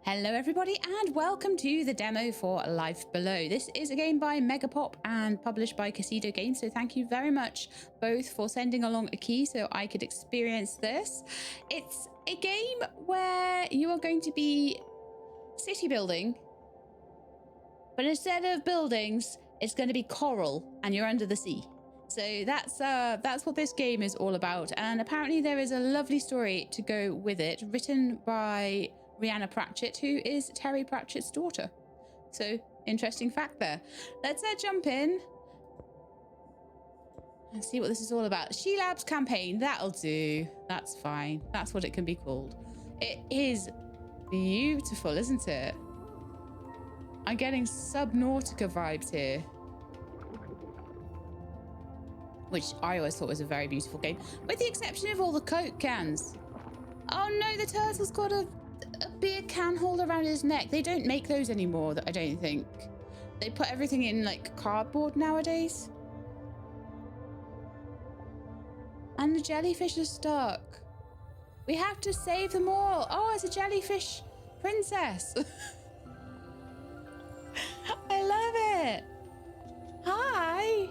Hello everybody and welcome to the demo for Life Below. This is a game by Megapop and published by Casino Games, so thank you very much both for sending along a key so I could experience this. It's a game where you are going to be city building, but instead of buildings, it's going to be coral and you're under the sea. So that's what this game is all about, and apparently there is a lovely story to go with it, written by Rhianna Pratchett, who is Terry Pratchett's daughter. So, interesting fact there. Let's jump in and see what this is all about. She Labs campaign, that'll do. That's fine. That's what it can be called. It is beautiful, isn't it? I'm getting Subnautica vibes here, which I always thought was a very beautiful game, with the exception of all the Coke cans. Oh no, the turtle's got a beer can holder around his neck. They don't make those anymore, I don't think. They put everything in like cardboard nowadays. And the jellyfish are stuck. We have to save them all. Oh, it's a jellyfish princess. I love it. Hi.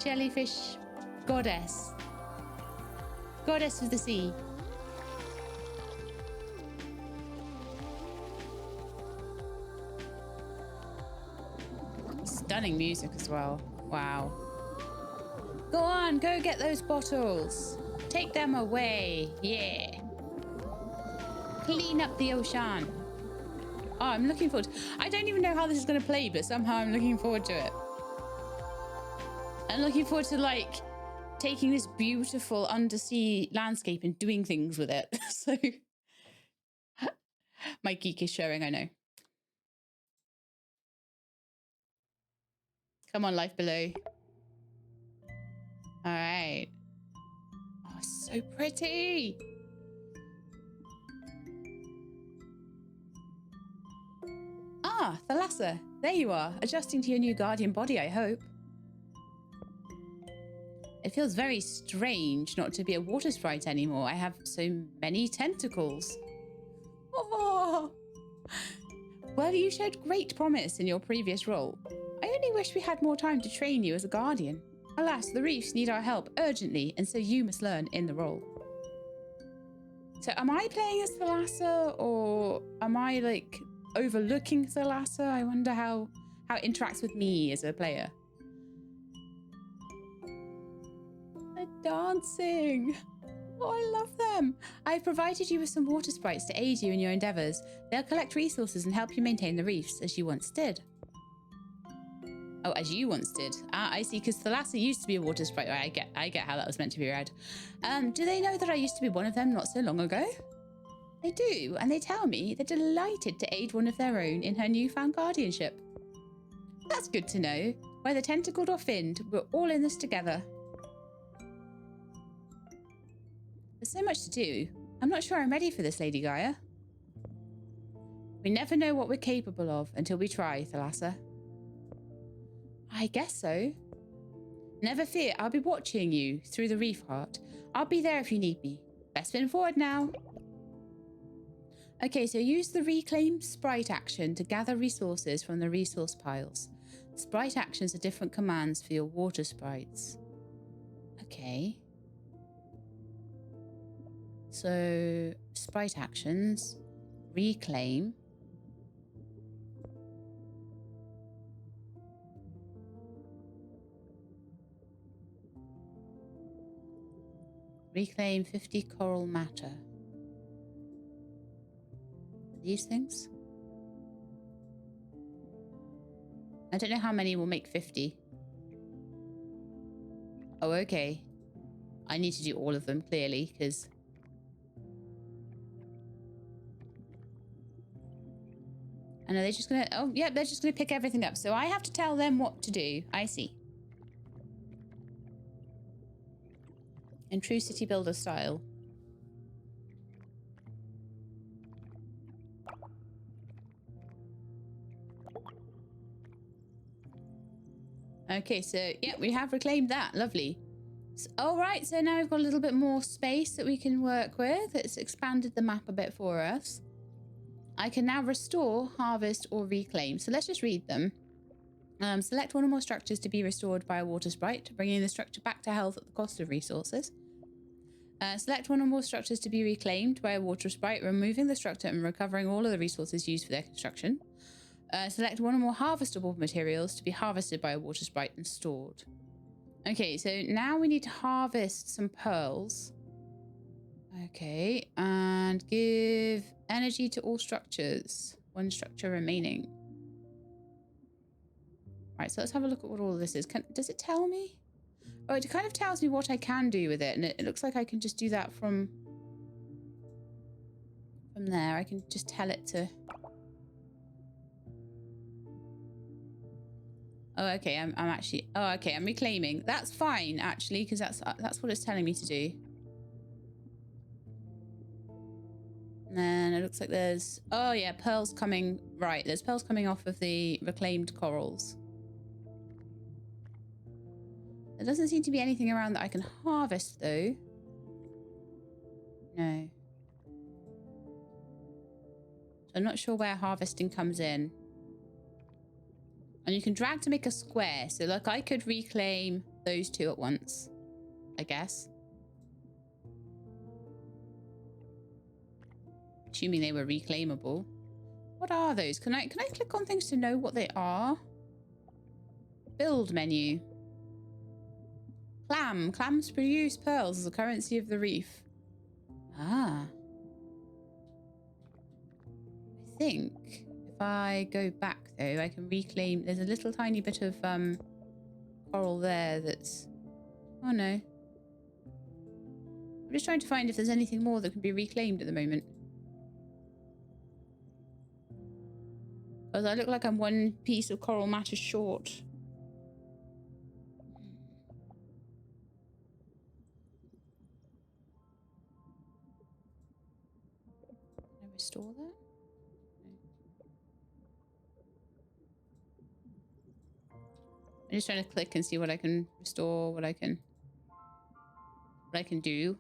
Jellyfish goddess. Goddess of the sea. Stunning music as well. Wow. Go on, go get those bottles. Take them away. Yeah. Clean up the ocean. Oh, I'm looking forward. I don't even know how this is going to play, but somehow I'm looking forward to it. I'm looking forward to like taking this beautiful undersea landscape and doing things with it. So my geek is showing, I know. Come on, Life Below. All right. Oh, so pretty. Ah, Thalassa. There you are, adjusting to your new guardian body, I hope. It feels very strange not to be a water sprite anymore. I have so many tentacles. Oh. Well, you showed great promise in your previous role. I only wish we had more time to train you as a guardian. Alas, the reefs need our help urgently, and so you must learn in the role. So am I playing as Thalassa, or am I like overlooking Thalassa? I wonder how it interacts with me as a player. Dancing. Oh, I love them. I've provided you with some water sprites to aid you in your endeavors. They'll collect resources and help you maintain the reefs, as you once did. Oh, as you once did. Ah, I see, because Thalassa used to be a water sprite. Right, I get how that was meant to be read. Do they know that I used to be one of them not so long ago? They do, and they tell me they're delighted to aid one of their own in her newfound guardianship. That's good to know. Whether tentacled or finned, we're all in this together. There's so much to do. I'm not sure I'm ready for this, Lady Gaia. We never know what we're capable of until we try, Thalassa. I guess so. Never fear, I'll be watching you through the reef heart. I'll be there if you need me. Best spin forward now. Okay, so use the reclaim sprite action to gather resources from the resource piles. Sprite actions are different commands for your water sprites. Okay. So, sprite actions, reclaim. Reclaim 50 coral matter. These things? I don't know how many will make 50. Oh, okay. I need to do all of them, clearly, because... And are they just gonna... Oh, yeah, they're just gonna pick everything up. So I have to tell them what to do. I see. In true city builder style. Okay, so, yeah, we have reclaimed that. Lovely. All right, so now we've got a little bit more space that we can work with. It's expanded the map a bit for us. I can now restore, harvest, or reclaim. So let's just read them. Select one or more structures to be restored by a water sprite, bringing the structure back to health at the cost of resources. Select one or more structures to be reclaimed by a water sprite, removing the structure and recovering all of the resources used for their construction. Select one or more harvestable materials to be harvested by a water sprite and stored. Okay, so now we need to harvest some pearls. Okay, and give energy to all structures. One structure remaining. Right, so let's have a look at what all of this is. Does it tell me? Oh, it kind of tells me what I can do with it, and it looks like I can just do that from there. I can just tell it to... Oh, okay, I'm actually... Oh, okay, I'm reclaiming. That's fine, actually, because that's what it's telling me to do. And then it looks like there's... Oh, yeah, pearls coming... Right, there's pearls coming off of the reclaimed corals. There doesn't seem to be anything around that I can harvest, though. No. So I'm not sure where harvesting comes in. And you can drag to make a square. So, like, I could reclaim those two at once, I guess. Assuming they were reclaimable. What are those? Can I click on things to know what they are? Build menu. Clam. Clams produce pearls as a currency of the reef. Ah. I think if I go back, though, I can reclaim... There's a little tiny bit of coral there that's... Oh, no. I'm just trying to find if there's anything more that can be reclaimed at the moment. Because I look like I'm one piece of coral matter short. Can I restore that? I'm just trying to click and see what I can restore, what I can do.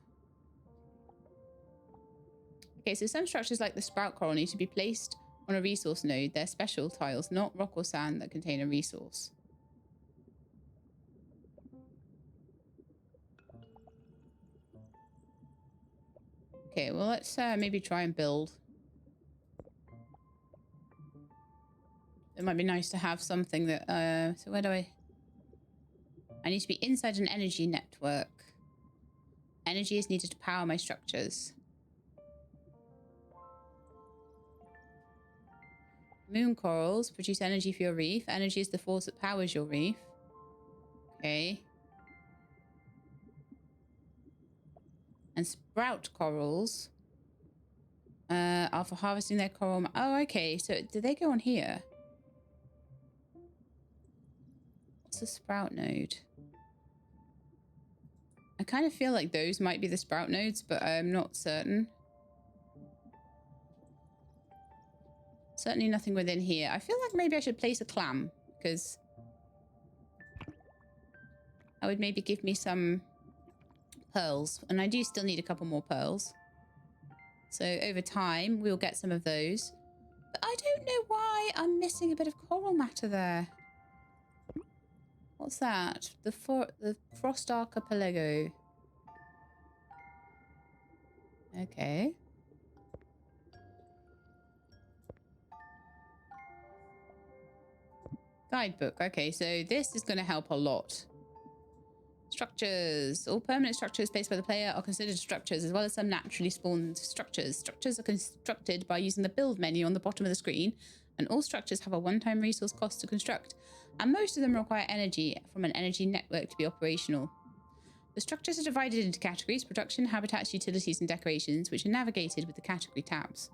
Okay, so some structures like the sprout coral need to be placed on a resource node. They're special tiles, not rock or sand that contain a resource. Okay, well, let's maybe try and build. It might be nice to have something that... so where do I need to be inside an energy network. Energy is needed to power my structures. Moon corals produce energy for your reef. Energy is the force that powers your reef. Okay. And sprout corals are for harvesting their coral... Oh, okay. So do they go on here? What's the sprout node? I kind of feel like those might be the sprout nodes, but I'm not certain. Certainly nothing within here. I feel like maybe I should place a clam, because that would maybe give me some pearls. And I do still need a couple more pearls. So over time, we'll get some of those. But I don't know why I'm missing a bit of coral matter there. What's that? The Frost Archipelago. Okay. Guidebook. Okay, so this is going to help a lot. Structures. All permanent structures placed by the player are considered structures, as well as some naturally spawned structures. Structures are constructed by using the build menu on the bottom of the screen, and all structures have a one-time resource cost to construct, and most of them require energy from an energy network to be operational. The structures are divided into categories: production, habitats, utilities, and decorations, which are navigated with the category tabs.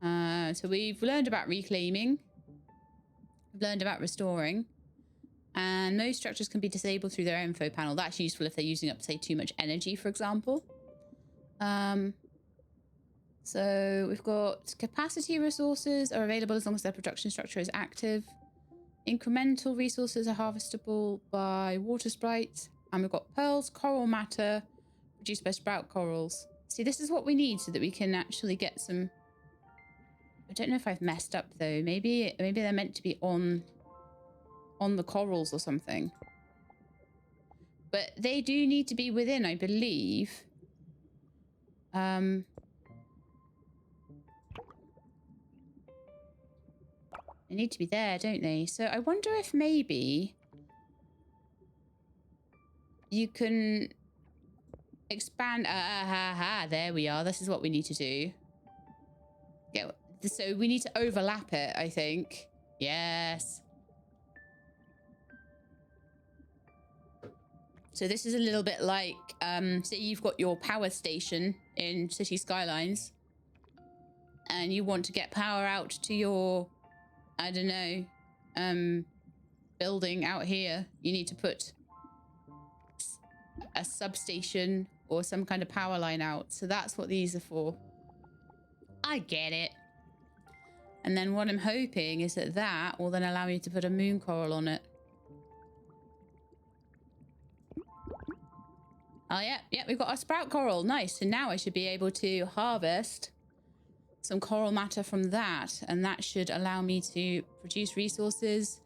So we've learned about reclaiming. We've learned about restoring. And most structures can be disabled through their info panel. That's useful if they're using up, say, too much energy, for example. So we've got capacity resources are available as long as their production structure is active. Incremental resources are harvestable by water sprites. And we've got pearls, coral matter, produced by sprout corals. See, this is what we need so that we can actually get some... I don't know if I've messed up, though. Maybe they're meant to be on the corals or something. But they do need to be within, I believe. They need to be there, don't they? So I wonder if maybe you can expand. There we are. This is what we need to do. Yeah, so we need to overlap it, I think. Yes. So this is a little bit like, say you've got your power station in City Skylines and you want to get power out to your, I don't know, building out here. You need to put a substation or some kind of power line out. So that's what these are for. I get it. And then what I'm hoping is that that will then allow me to put a moon coral on it. Oh, yeah, we've got our sprout coral. Nice. So now I should be able to harvest some coral matter from that. And that should allow me to produce resources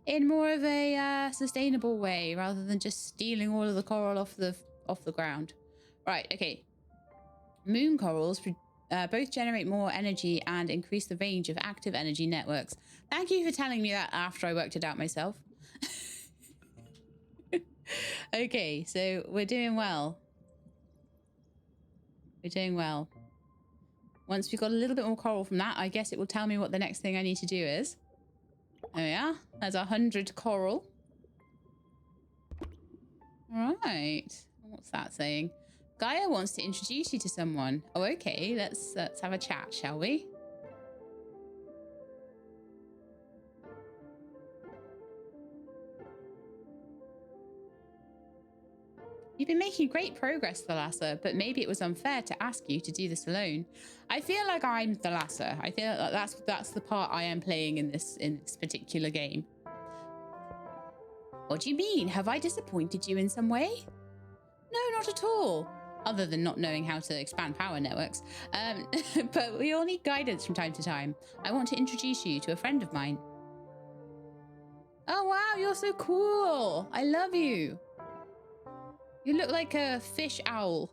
in more of a sustainable way rather than just stealing all of the coral off the ground. Right, okay. Moon corals both generate more energy and increase the range of active energy networks. Thank you for telling me that after I worked it out myself. Okay, so we're doing well. We're doing well. Once we've got a little bit more coral from that, I guess it will tell me what the next thing I need to do is. There we are. There's 100 coral. All right. What's that saying? Gaia wants to introduce you to someone. Oh, okay. Let's have a chat, shall we? You've been making great progress, Thalassa, but maybe it was unfair to ask you to do this alone. I feel like I'm Thalassa. I feel like that's the part I am playing in this particular game. What do you mean? Have I disappointed you in some way? No, not at all. Other than not knowing how to expand power networks. But we all need guidance from time to time. I want to introduce you to a friend of mine. Oh, wow, you're so cool. I love you. You look like a fish owl.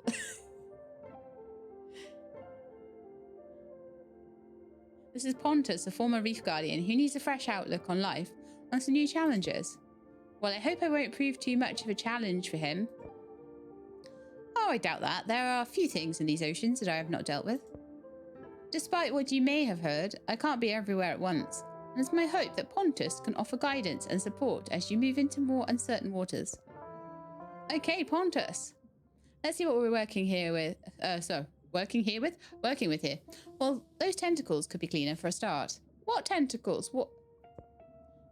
This is Pontus, a former reef guardian who needs a fresh outlook on life and some new challenges. Well, I hope I won't prove too much of a challenge for him. Oh, I doubt that. There are a few things in these oceans that I have not dealt with. Despite what you may have heard, I can't be everywhere at once, and it's my hope that Pontus can offer guidance and support as you move into more uncertain waters. Okay, Pontus. Let's see what we're working with here. Well, those tentacles could be cleaner for a start. What tentacles? What?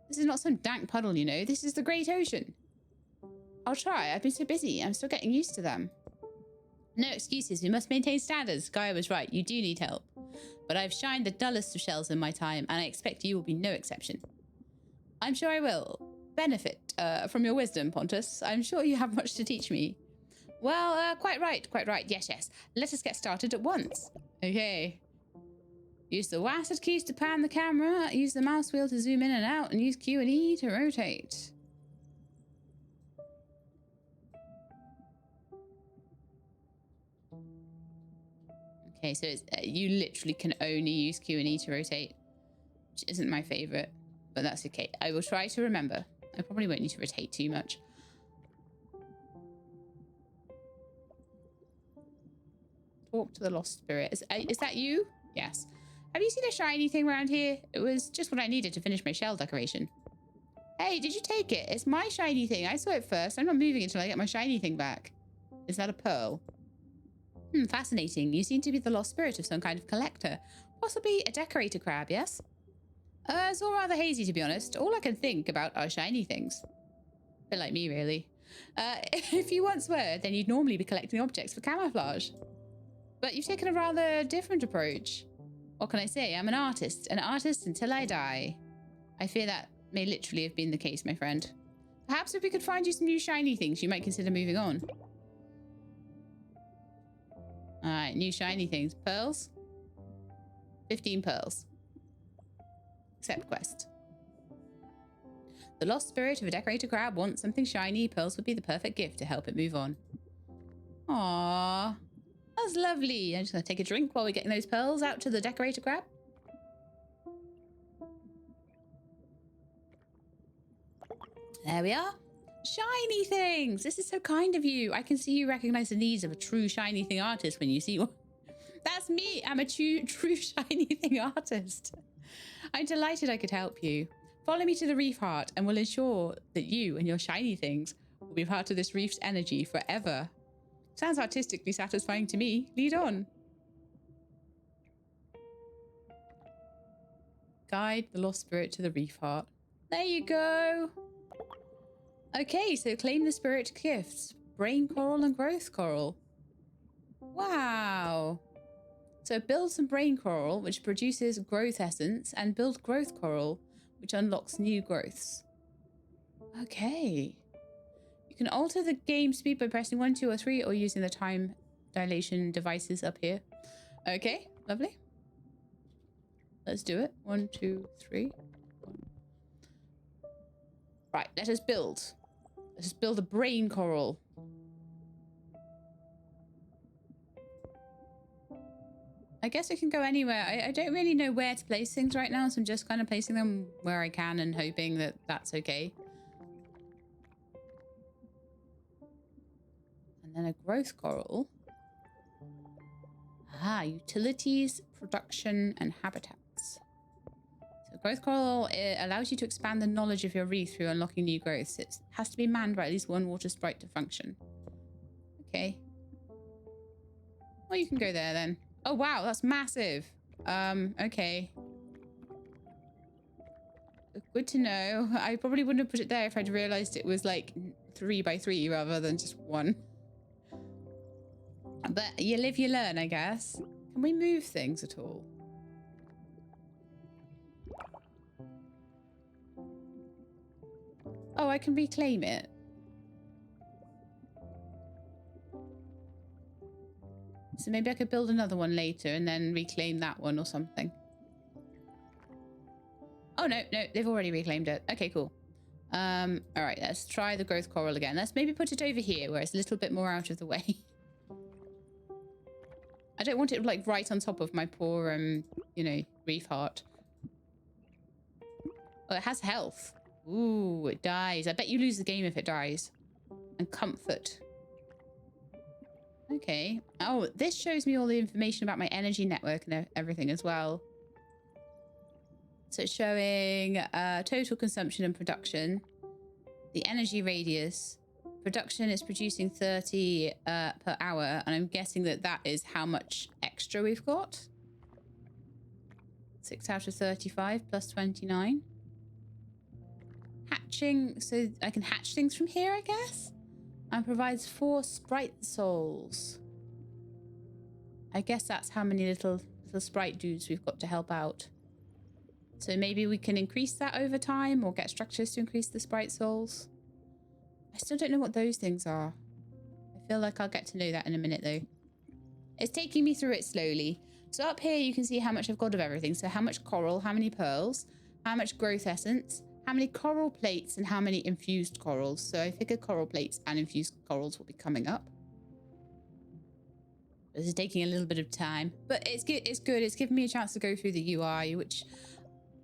This is not some dank puddle, you know. This is the Great Ocean. I'll try. I've been so busy. I'm still getting used to them. No excuses. We must maintain standards. Gaia was right. You do need help. But I've shined the dullest of shells in my time, and I expect you will be no exception. I'm sure I will benefit from your wisdom, Pontus. I'm sure you have much to teach me. Well, quite right. Yes. Let us get started at once. Okay. Use the WASD keys to pan the camera, use the mouse wheel to zoom in and out, and use Q and E to rotate. Okay, so it's, you literally can only use Q and E to rotate, which isn't my favorite, but that's okay. I will try to remember. I probably won't need to rotate too much. Talk to the lost spirit. Is that you? Yes. Have you seen a shiny thing around here? It was just what I needed to finish my shell decoration. Hey, did you take it? It's my shiny thing. I saw it first. I'm not moving until I get my shiny thing back. Is that a pearl? Fascinating. You seem to be the lost spirit of some kind of collector. Possibly a decorator crab, yes? It's all rather hazy, to be honest. All I can think about are shiny things. A bit like me, really. If you once were, then you'd normally be collecting objects for camouflage. But you've taken a rather different approach. What can I say? I'm an artist until I die. I fear that may literally have been the case, my friend. Perhaps if we could find you some new shiny things, you might consider moving on. Alright, new shiny things. Pearls? 15 pearls. Accept quest. The lost spirit of a decorated crab wants something shiny. Pearls would be the perfect gift to help it move on. Aww. That's lovely. I'm just going to take a drink while we're getting those pearls out to the decorated crab. There we are. Shiny things. This is so kind of you. I can see you recognize the needs of a true shiny thing artist when you see one. That's me. I'm a true shiny thing artist. I'm delighted I could help you. Follow me to the reef heart and we'll ensure that you and your shiny things will be part of this reef's energy forever. Sounds artistically satisfying to me. Lead on. Guide the lost spirit to the reef heart. There you go. Okay, so claim the spirit gifts. Brain coral and growth coral. Wow. So build some brain coral, which produces growth essence, and build growth coral, which unlocks new growths. Okay. You can alter the game speed by pressing 1, 2, or 3, or using the time dilation devices up here. Okay, lovely. Let's do it. 1, 2, 3. Right, let us build. Let us build a brain coral. I guess it can go anywhere. I don't really know where to place things right now, so I'm just kind of placing them where I can and hoping that that's okay. And then a growth coral. Ah, utilities, production, and habitats. So growth coral, it allows you to expand the knowledge of your reef through unlocking new growths. It has to be manned by at least one water sprite to function. Okay. Well, you can go there then. Oh, wow, that's massive. Okay. Good to know. I probably wouldn't have put it there if I'd realized it was like 3 by 3 rather than just 1. But you live, you learn, I guess. Can we move things at all? Oh, I can reclaim it. So maybe I could build another one later and then reclaim that one or something. Oh, no, they've already reclaimed it. Okay, cool. All right, let's try the growth coral again. Let's maybe put it over here where it's a little bit more out of the way. I don't want it like right on top of my poor, you know, reef heart. Oh, it has health. Ooh, it dies. I bet you lose the game if it dies. And comfort. Okay. Oh, this shows me all the information about my energy network and everything as well. So it's showing total consumption and production. The energy radius. Production is producing 30 per hour. And I'm guessing that that is how much extra we've got. 6 out of 35 plus 29. Hatching. So I can hatch things from here, I guess? And provides 4 sprite souls. I guess that's how many little sprite dudes we've got to help out. So maybe we can increase that over time or get structures to increase the sprite souls. I still don't know what those things are. I feel like I'll get to know that in a minute though. It's taking me through it slowly. So up here you can see how much I've got of everything. So how much coral, how many pearls, how much growth essence, how many coral plates, and how many infused corals. So I figure coral plates and infused corals will be coming up. This is taking a little bit of time, but it's good. It's given me a chance to go through the UI, which,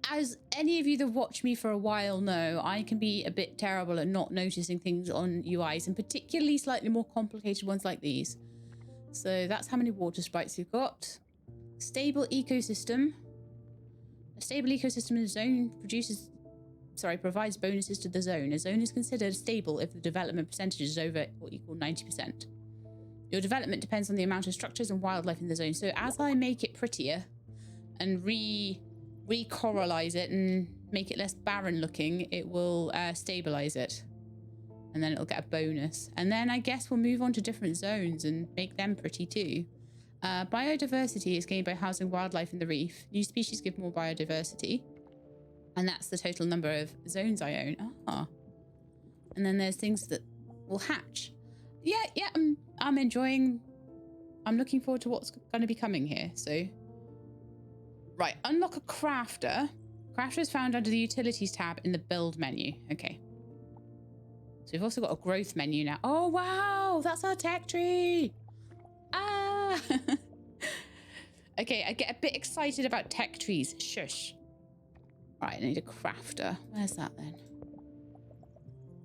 as any of you that watch me for a while know, I can be a bit terrible at not noticing things on UIs, and particularly slightly more complicated ones like these. So that's how many water sprites we've got. Stable ecosystem. A stable ecosystem in a zone provides bonuses to the zone. A zone is considered stable if the development percentage is over or equal 90%. Your development depends on the amount of structures and wildlife in the zone. So as I make it prettier and re-coralize it and make it less barren looking, it will stabilize it. And then it'll get a bonus. And then I guess we'll move on to different zones and make them pretty too. Biodiversity is gained by housing wildlife in the reef. New species give more biodiversity. And that's the total number of zones I own. Ah. And then there's things that will hatch. Yeah, I'm enjoying. I'm looking forward to what's going to be coming here. So, right, unlock a crafter. Crafter is found under the utilities tab in the build menu. Okay. So we've also got a growth menu now. Oh, wow, that's our tech tree. Ah. Okay, I get a bit excited about tech trees. Shush. Right, I need a crafter. Where's that then?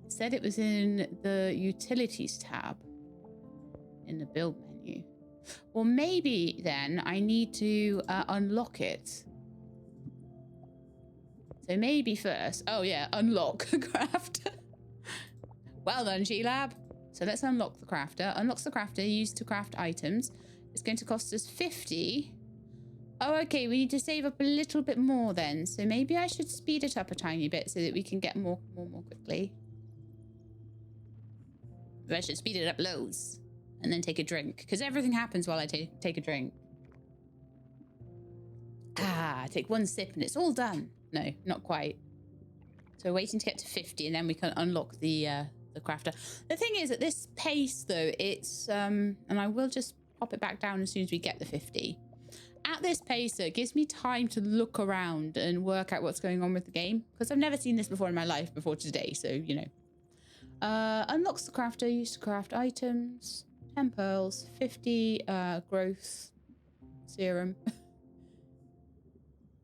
It said it was in the utilities tab in the build menu. Well, maybe then I need to unlock it. So maybe first. Oh yeah, unlock the crafter. Well done, G-Lab. So let's unlock the crafter. Unlocks the crafter used to craft items. It's going to cost us 50. Oh, okay, we need to save up a little bit more then. So maybe I should speed it up a tiny bit so that we can get more quickly. But I should speed it up loads and then take a drink, because everything happens while I take a drink. Ah, take one sip and it's all done. No, not quite. So we're waiting to get to 50 and then we can unlock the crafter. The thing is, at this pace though, it's and I will just pop it back down as soon as we get the 50. At this pace, it gives me time to look around and work out what's going on with the game, because I've never seen this before in my life before today, so you know. Unlocks the crafter used to craft items. 10 pearls, 50 growth serum.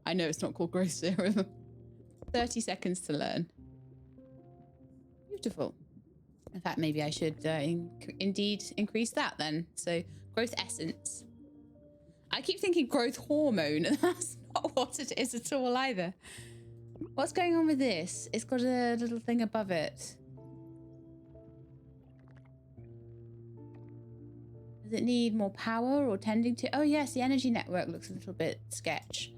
I know it's not called growth serum. 30 seconds to learn. Beautiful. In fact, maybe I should indeed increase that then. So, growth essence. I keep thinking growth hormone, and that's not what it is at all either. What's going on with this? It's got a little thing above it. Does it need more power or tending to? Oh yes, the energy network looks a little bit sketch.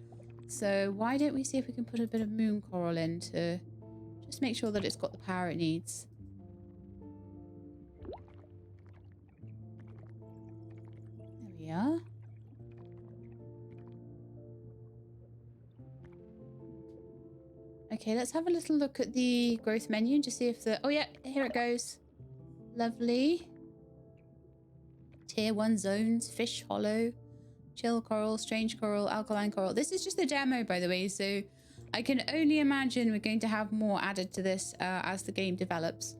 So why don't we see if we can put a bit of moon coral in to just make sure that it's got the power it needs. There we are. Okay, let's have a little look at the growth menu and just see if the... Oh yeah, here it goes. Lovely. Tier 1 zones, fish hollow, chill coral, strange coral, alkaline coral. This is just the demo, by the way, so I can only imagine we're going to have more added to this as the game develops.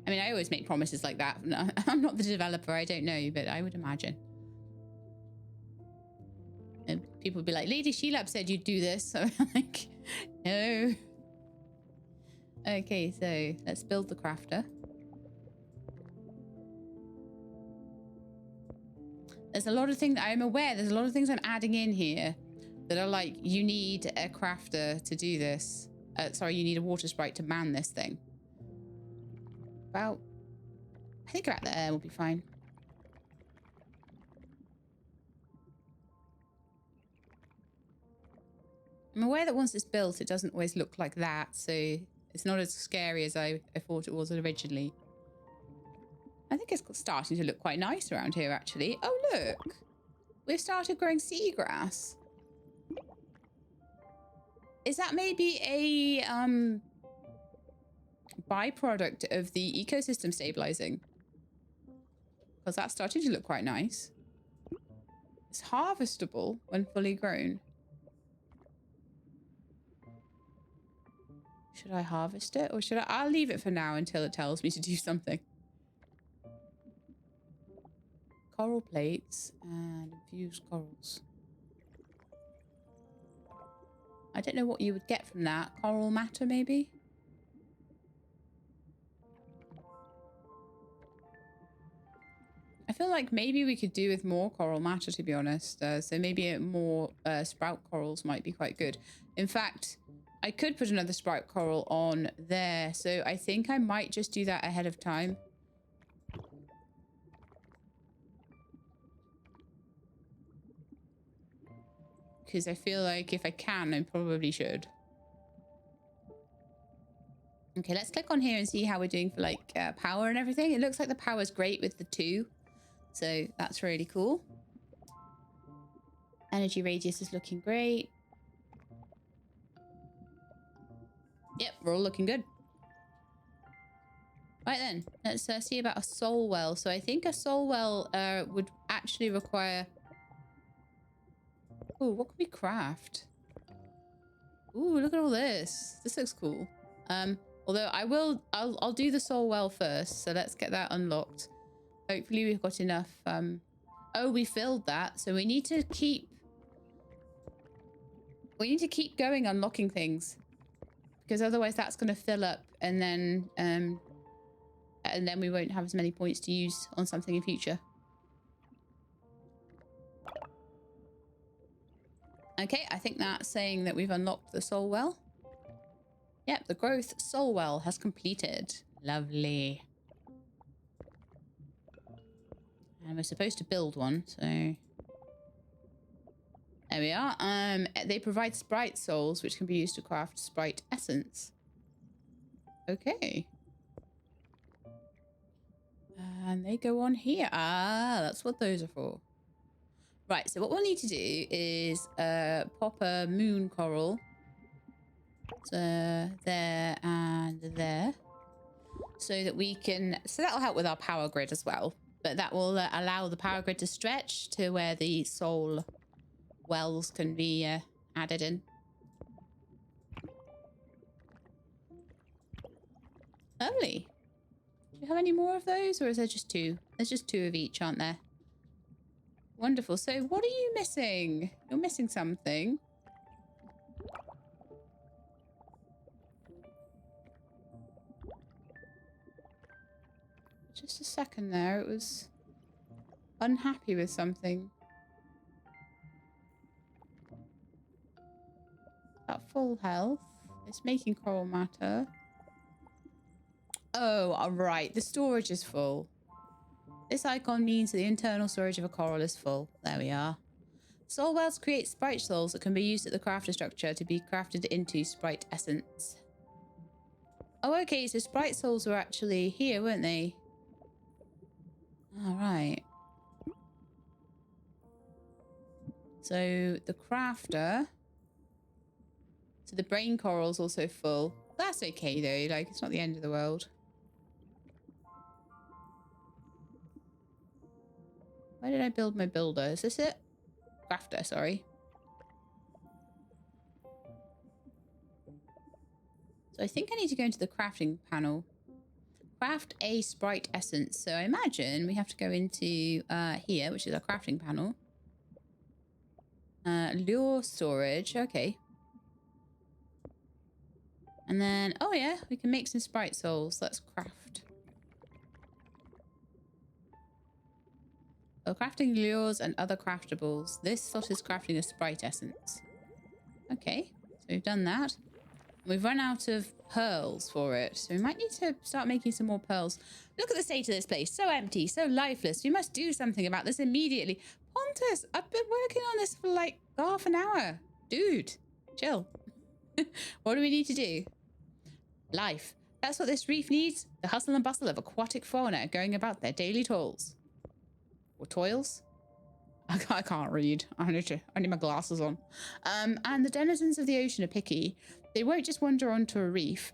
I mean, I always make promises like that. No, I'm not the developer, I don't know, but I would imagine. And people would be like, Lady Sheelab said you'd do this. So I'm like, no. Okay, so let's build the crafter. There's a lot of things I'm aware. There's a lot of things I'm adding in here that are like, you need a crafter to do this. Sorry, you need a water sprite to man this thing. Well, I think about there will be fine. I'm aware that once it's built, it doesn't always look like that, so it's not as scary as I thought it was originally. I think it's starting to look quite nice around here, actually. Oh, look! We've started growing seagrass. Is that maybe a byproduct of the ecosystem stabilizing? Because that's starting to look quite nice. It's harvestable when fully grown. Should I harvest it, or should I? I'll leave it for now until it tells me to do something. Coral plates and infused corals. I don't know what you would get from that. Coral matter, maybe? I feel like maybe we could do with more coral matter, to be honest. So maybe more sprout corals might be quite good. In fact, I could put another sprout coral on there. So I think I might just do that ahead of time. Because I feel like if I can, I probably should. Okay, let's click on here and see how we're doing for like power and everything. It looks like the power's great with the 2. So that's really cool. Energy radius is looking great. Yep, we're all looking good. Right then, let's see about a soul well. So I think a soul well would actually require... Oh, what can we craft? Ooh, look at all this. This looks cool. Although I'll do the soul well first. So let's get that unlocked. Hopefully we've got enough. Oh, we filled that. So we need to keep going unlocking things, because otherwise that's going to fill up, and then we won't have as many points to use on something in future. Okay, I think that's saying that we've unlocked the soul well. Yep, the growth soul well has completed. Lovely. And we're supposed to build one, so there we are. They provide sprite souls, which can be used to craft sprite essence. Okay. And they go on here. Ah, that's what those are for. Right, so what we'll need to do is pop a moon coral. So there and there. So that we can... So that'll help with our power grid as well. But that will allow the power grid to stretch to where the soul wells can be added in. Lovely. Do you have any more of those, or is there just two? There's just two of each, aren't there? Wonderful. So what are you missing? You're missing something. Just a second there. It was unhappy with something. At full health. It's making coral matter. Oh, all right. The storage is full. This icon means the internal storage of a coral is full. There we are. Soul wells create sprite souls that can be used at the crafter structure to be crafted into sprite essence. Oh, okay. So sprite souls were actually here, weren't they? All right. So the crafter... So the brain coral's also full. That's okay though, like it's not the end of the world. Where did I build my builder? Is this it? Crafter, sorry. So I think I need to go into the crafting panel. Craft a sprite essence. So I imagine we have to go into here, which is our crafting panel. Lure storage, okay. And then, oh yeah, we can make some sprite souls. Let's craft. Oh, crafting lures and other craftables. This slot is crafting a sprite essence. Okay, so we've done that. We've run out of pearls for it, so we might need to start making some more pearls. Look at the state of this place. So empty, so lifeless. We must do something about this immediately. Pontus, I've been working on this for like half an hour. Dude, chill. What do we need to do? Life. That's what this reef needs. The hustle and bustle of aquatic fauna going about their daily toils. Or toils? I can't read. I need my glasses on. And the denizens of the ocean are picky. They won't just wander onto a reef.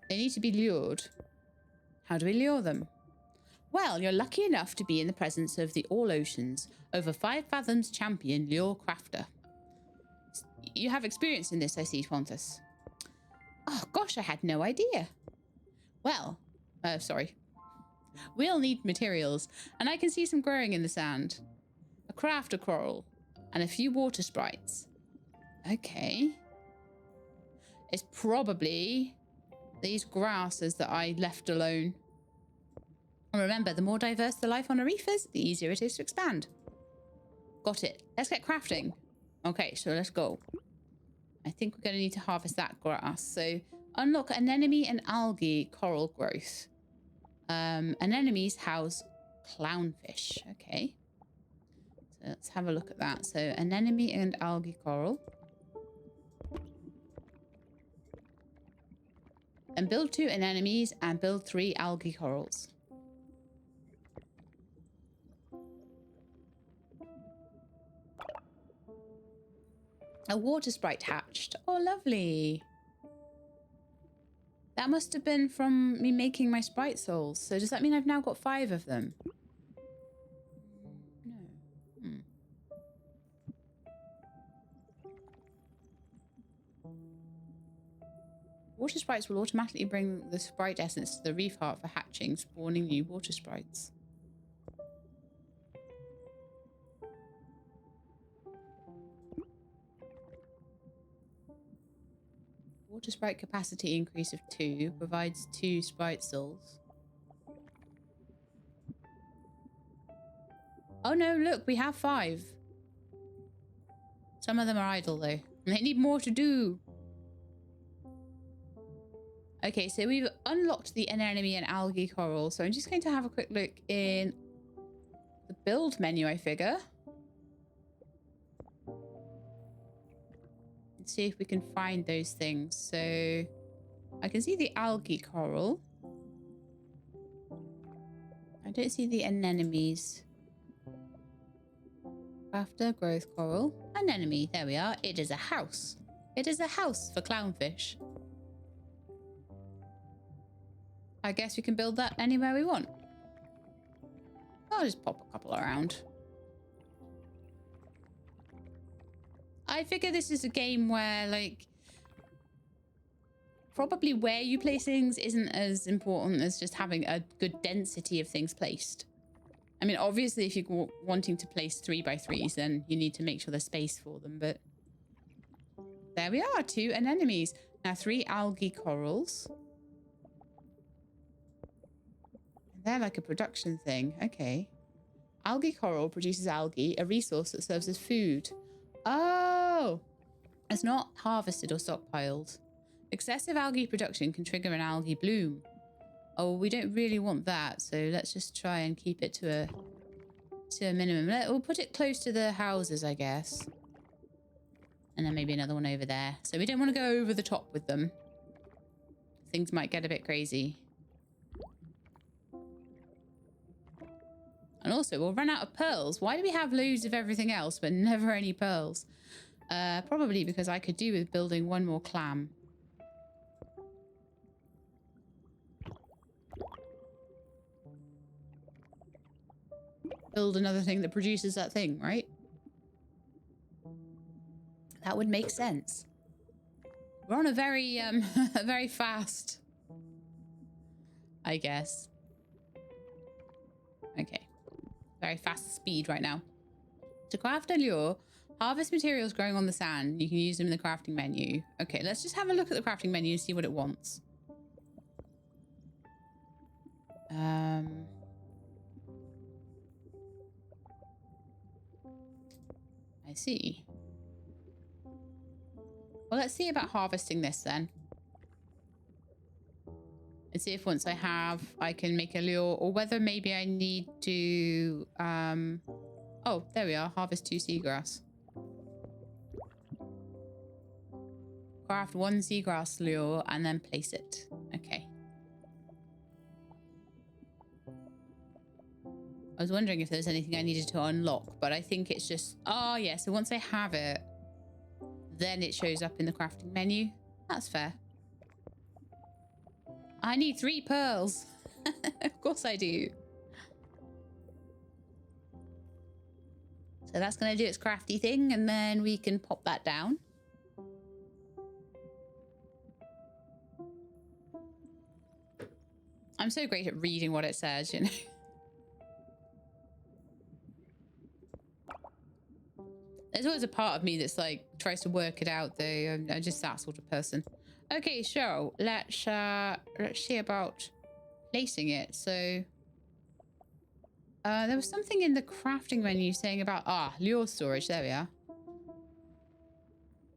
They need to be lured. How do we lure them? Well, you're lucky enough to be in the presence of the All Oceans, over 5 fathoms champion lure crafter. You have experience in this, I see, Pontus. Oh, gosh, I had no idea. Well, sorry. We'll need materials, and I can see some growing in the sand. A crafter coral, and a few water sprites. Okay. It's probably these grasses that I left alone. And remember, the more diverse the life on a reef is, the easier it is to expand. Got it. Let's get crafting. Okay, so let's go. I think we're going to need to harvest that grass. So unlock anemone and algae coral growth. Anemones house clownfish. Okay. So let's have a look at that. So anemone and algae coral. And build 2 anemones and build 3 algae corals. A water sprite hatched. Oh, lovely. That must have been from me making my sprite souls. So does that mean I've now got 5 of them? No. Hmm. Water sprites will automatically bring the sprite essence to the reef heart for hatching, spawning new water sprites. Water sprite capacity increase of 2 provides 2 sprite souls. Oh no, look, we have 5. Some of them are idle though. They need more to do. Okay, so we've unlocked the anemone and algae coral. So I'm just going to have a quick look in the build menu, I figure. Let's see if we can find those things. So I can see the algae coral. I don't see the anemones. After growth coral. Anemone, there we are. It is a house. It is a house for clownfish. I guess we can build that anywhere we want. I'll just pop a couple around. I figure this is a game where, like, probably where you place things isn't as important as just having a good density of things placed. I mean, obviously, if you're wanting to place 3x3s, then you need to make sure there's space for them, but there we are, 2 anemones. Now 3 algae corals. They're like a production thing. Okay. Algae coral produces algae, a resource that serves as food. Oh! It's not harvested or stockpiled. Excessive algae production can trigger an algae bloom. Oh, we don't really want that, so let's just try and keep it to a minimum. We'll put it close to the houses, I guess. And then maybe another one over there. So we don't want to go over the top with them. Things might get a bit crazy. And also, we'll run out of pearls. Why do we have loads of everything else, but never any pearls? Probably because I could do with building 1 more clam. Build another thing that produces that thing, right? That would make sense. We're on a very, very fast, I guess. Okay. Very fast speed right now. To craft a lure, harvest materials growing on the sand. You can use them in the crafting menu. Okay, let's just have a look at the crafting menu and see what it wants. I see. Well, let's see about harvesting this then. And see if once I can make a lure, or whether maybe I need to, oh, there we are. Harvest 2 seagrass. Craft 1 seagrass lure and then place it. Okay. I was wondering if there's anything I needed to unlock, but I think it's just, oh yeah. So once I have it, then it shows up in the crafting menu. That's fair. I need 3 pearls. Of course I do. So that's going to do its crafty thing, and then we can pop that down. I'm so great at reading what it says, you know. There's always a part of me that's like tries to work it out though. I'm just that sort of person. Okay, so let's see about placing it. So there was something in the crafting menu saying about lure storage. There we are.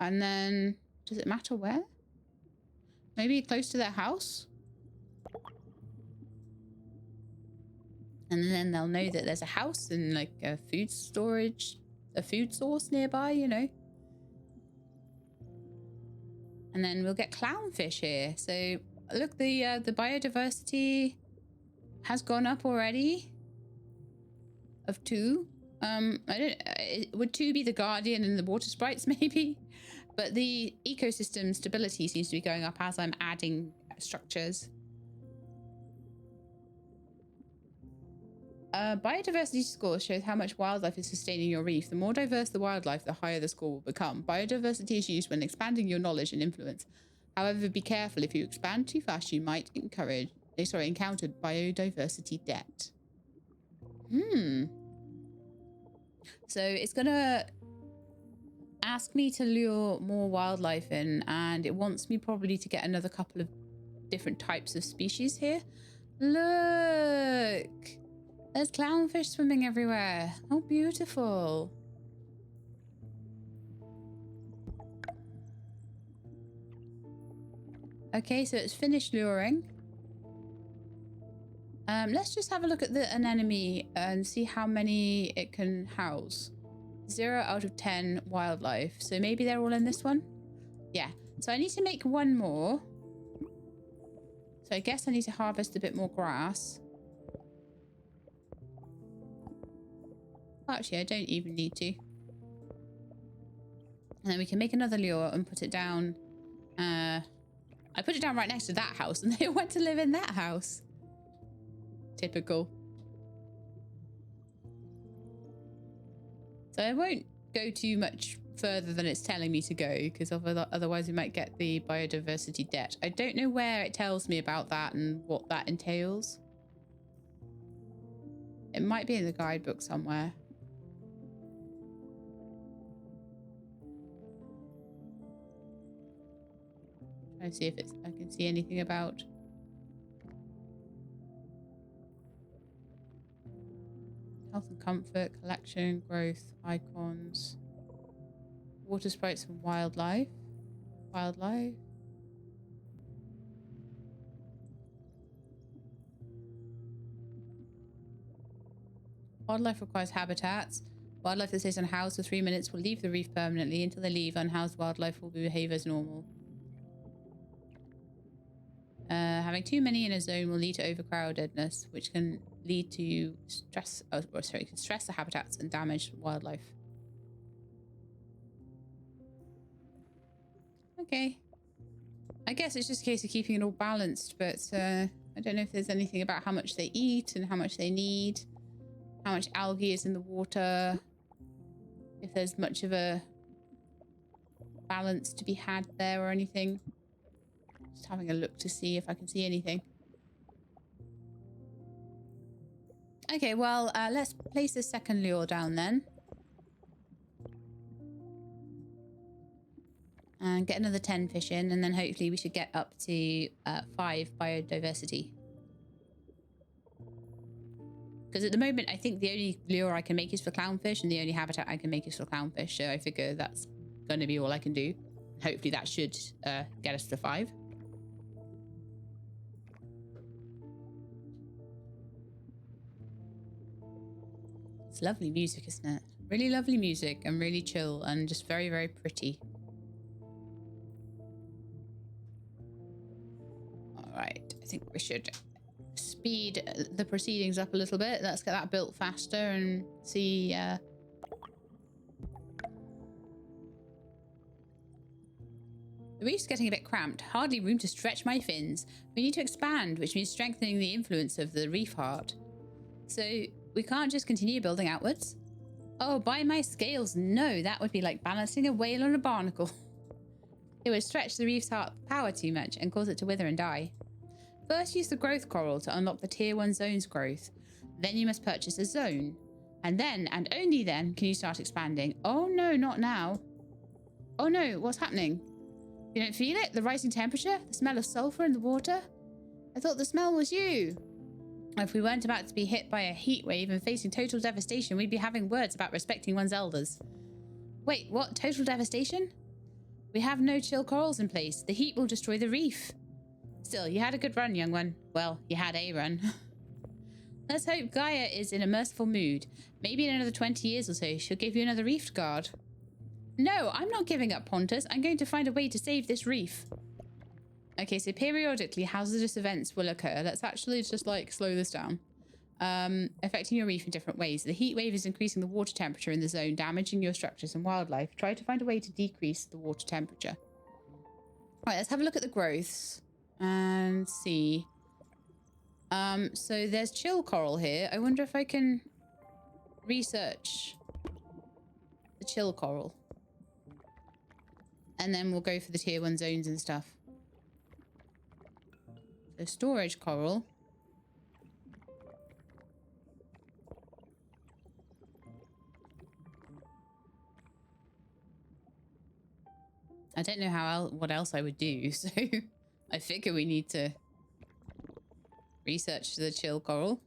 And then does it matter where? Maybe close to their house? And then they'll know that there's a house and like a food storage, a food source nearby, you know. And then we'll get clownfish here. So look, the biodiversity has gone up already of 2. Would 2 be the guardian and the water sprites maybe? But the ecosystem stability seems to be going up as I'm adding structures. Biodiversity score shows how much wildlife is sustaining your reef. The more diverse the wildlife, the higher the score will become. Biodiversity is used when expanding your knowledge and influence. However, be careful. If you expand too fast, you might encounter biodiversity debt. So it's gonna ask me to lure more wildlife in, and it wants me probably to get another couple of different types of species here. Look! There's clownfish swimming everywhere. How beautiful. Okay, so it's finished luring. Let's just have a look at the anemone and see how many it can house. 0 out of 10 wildlife. So maybe they're all in this one? Yeah. So I need to make one more. So I guess I need to harvest a bit more grass. Actually, I don't even need to. And then we can make another lure and put it down. I put it down right next to that house and they went to live in that house. Typical. So I won't go too much further than it's telling me to go, because otherwise we might get the biodiversity debt. I don't know where it tells me about that and what that entails. It might be in the guidebook somewhere. Trying to see if I can see anything about. Health and comfort, collection, growth, icons, water sprites and wildlife. Wildlife. Wildlife requires habitats. Wildlife that stays unhoused for 3 minutes will leave the reef permanently. Until they leave, unhoused wildlife will behave as normal. Having too many in a zone will lead to overcrowdedness, which can lead to stress. Can stress the habitats and damage wildlife. Okay. I guess it's just a case of keeping it all balanced, but I don't know if there's anything about how much they eat and how much they need, how much algae is in the water, if there's much of a balance to be had there or anything. Just having a look to see if I can see anything. Okay, well, let's place a second lure down then. And get another 10 fish in, and then hopefully we should get up to 5 biodiversity. Because at the moment, I think the only lure I can make is for clownfish, and the only habitat I can make is for clownfish. So I figure that's going to be all I can do. Hopefully that should get us to 5. It's lovely music, isn't it? Really lovely music and really chill and just very, very pretty. All right, I think we should speed the proceedings up a little bit. Let's get that built faster and see... The reef's getting a bit cramped. Hardly room to stretch my fins. We need to expand, which means strengthening the influence of the reef heart. So we can't just continue building outwards. Oh, by my scales, no. That would be like balancing a whale on a barnacle. It would stretch the reef's heart power too much and cause it to wither and die. First, use the growth coral to unlock the tier 1 zone's growth. Then you must purchase a zone. And then, and only then, can you start expanding. Oh no, not now. Oh no, what's happening? You don't feel it? The rising temperature? The smell of sulfur in the water? I thought the smell was you. If we weren't about to be hit by a heat wave and facing total devastation, we'd be having words about respecting one's elders. Wait, what? Total devastation? We have no chill corals in place. The heat will destroy the reef. Still, you had a good run, young one. Well, you had a run. Let's hope Gaia is in a merciful mood. Maybe in another 20 years or so, she'll give you another reef to guard. No, I'm not giving up, Pontus. I'm going to find a way to save this reef. Okay, so periodically hazardous events will occur. Let's actually just like slow this down. Affecting your reef in different ways. The heat wave is increasing the water temperature in the zone, damaging your structures and wildlife. Try to find a way to decrease the water temperature. All right, let's have a look at the growths. And see. So there's chill coral here. I wonder if I can research the chill coral. And then we'll go for the tier 1 zones and stuff. So storage coral. I don't know what else I would do, so I figure we need to research the chill coral.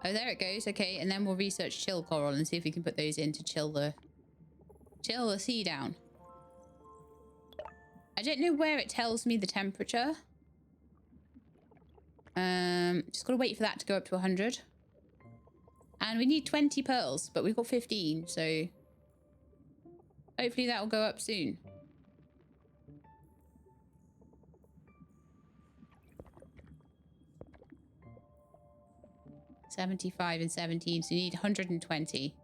Oh, there it goes. Okay, and then we'll research chill coral and see if we can put those in to chill the sea down. I don't know where it tells me the temperature. Just gotta wait for that to go up to 100. And we need 20 pearls, but we've got 15, so hopefully that will go up soon. $75 and 17, so you need 120.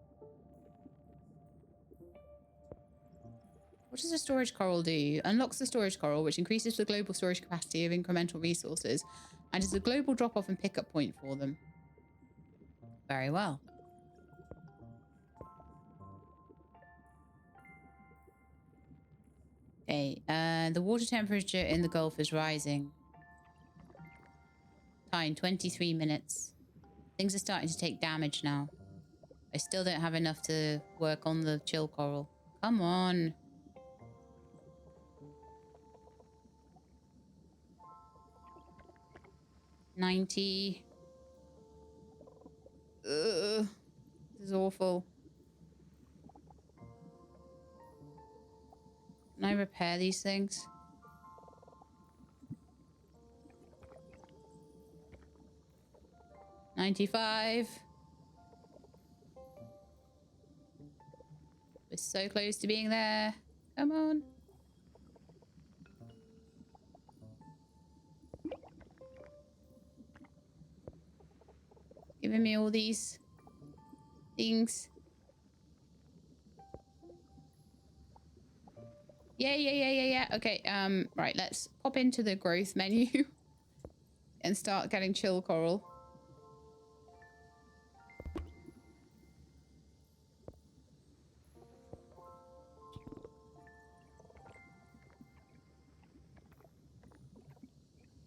What does a storage coral do? Unlocks the storage coral, which increases the global storage capacity of incremental resources and is a global drop-off and pickup point for them. Very well. Okay, the water temperature in the Gulf is rising. Time, 23 minutes. Things are starting to take damage now. I still don't have enough to work on the chill coral. Come on. $90. Ugh. This is awful. Can I repair these things? $95. We're so close to being there. Come on. Giving me all these things. Yeah. Okay, right, let's pop into the growth menu and start getting chill coral.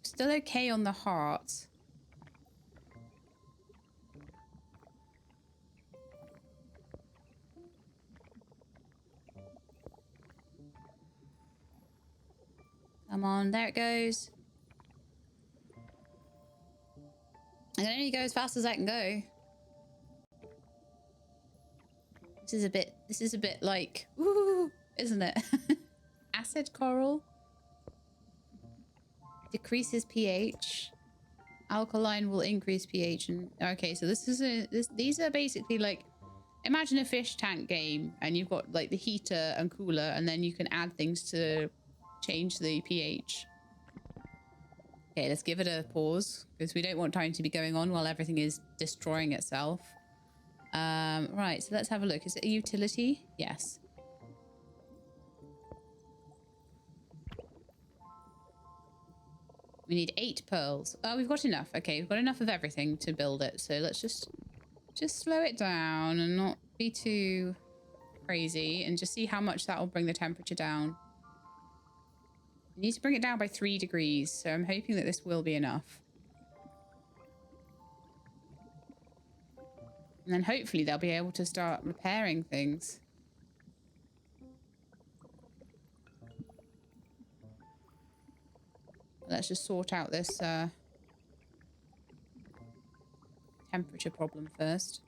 Still okay on the heart. Come on, there it goes. I can only go as fast as I can go. This is a bit like, ooh, isn't it? Acid coral. Decreases pH. Alkaline will increase pH. And okay, so these are basically like, imagine a fish tank game and you've got like the heater and cooler, and then you can add things to change the pH. Okay, let's give it a pause because we don't want time to be going on while everything is destroying itself. Right, so let's have a look. Is it a utility? Yes. We need 8 pearls. Oh, we've got enough. Okay, we've got enough of everything to build it. So let's just slow it down and not be too crazy and just see how much that will bring the temperature down. We need to bring it down by 3 degrees, so I'm hoping that this will be enough. And then hopefully they'll be able to start repairing things. Let's just sort out this temperature problem first.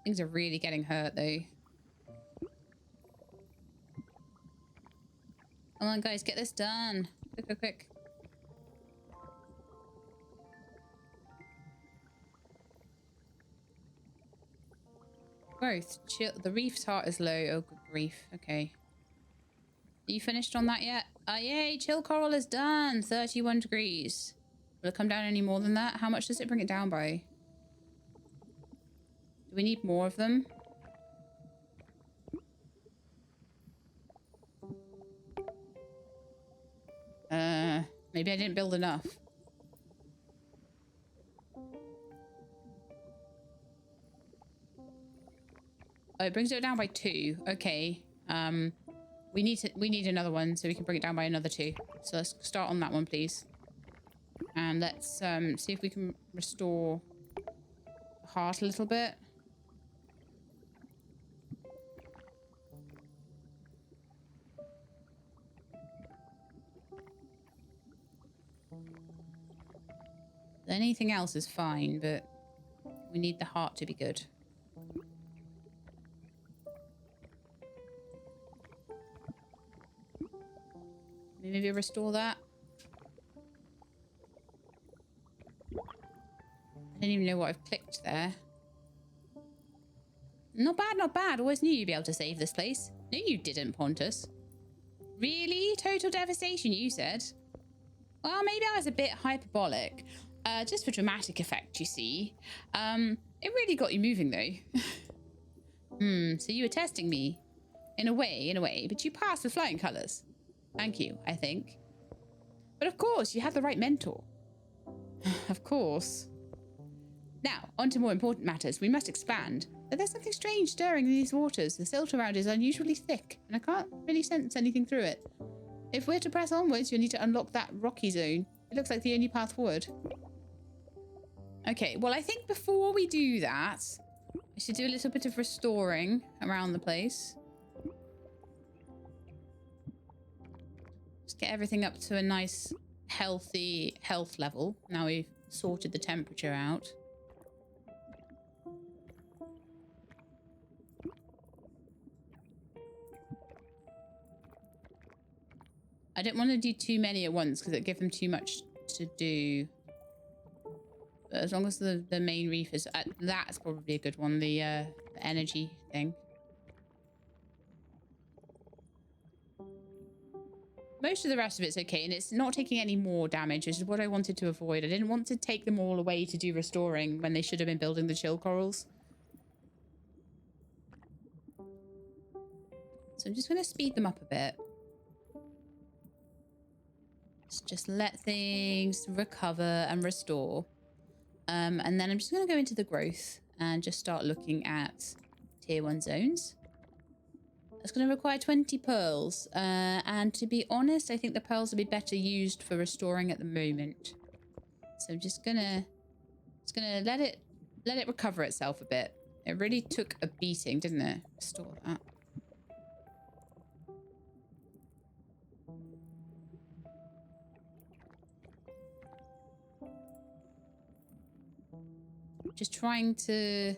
Things are really getting hurt though. Come on guys, get this done. Quick. Growth. Chill. The reef's heart is low. Oh, good grief. Okay. Are you finished on that yet? Oh, yay. Chill coral is done. 31 degrees. Will it come down any more than that? How much does it bring it down by? Do we need more of them? Maybe I didn't build enough. Oh, it brings it down by 2. Okay. We need another one so we can bring it down by another 2. So let's start on that one, please. And let's see if we can restore the heart a little bit. Anything else is fine, but we need the heart to be good. Maybe restore that. I didn't even know what I've clicked there. Not bad, not bad. Always knew you'd be able to save this place. No, you didn't, Pontus. Really? Total devastation, you said? Well, maybe I was a bit hyperbolic. Just for dramatic effect, you see. It really got you moving, though. So you were testing me. In a way. But you passed with flying colours. Thank you, I think. But of course, you had the right mentor. Of course. Now, on to more important matters. We must expand. But there's something strange stirring in these waters. The silt around is unusually thick, and I can't really sense anything through it. If we're to press onwards, you'll need to unlock that rocky zone. It looks like the only path forward. Okay, well, I think before we do that, I should do a little bit of restoring around the place. Just get everything up to a nice, healthy health level. Now we've sorted the temperature out. I don't want to do too many at once because it'll give them too much to do. But as long as the main reef is... that's probably a good one, the energy thing. Most of the rest of it's okay, and it's not taking any more damage, which is what I wanted to avoid. I didn't want to take them all away to do restoring when they should have been building the chill corals. So I'm just going to speed them up a bit. Just let things recover and restore. And then I'm just going to go into the growth and just start looking at tier 1 zones. It's going to require 20 pearls. And to be honest, I think the pearls will be better used for restoring at the moment. So I'm just going to let it recover itself a bit. It really took a beating, didn't it? Restore that. Just trying to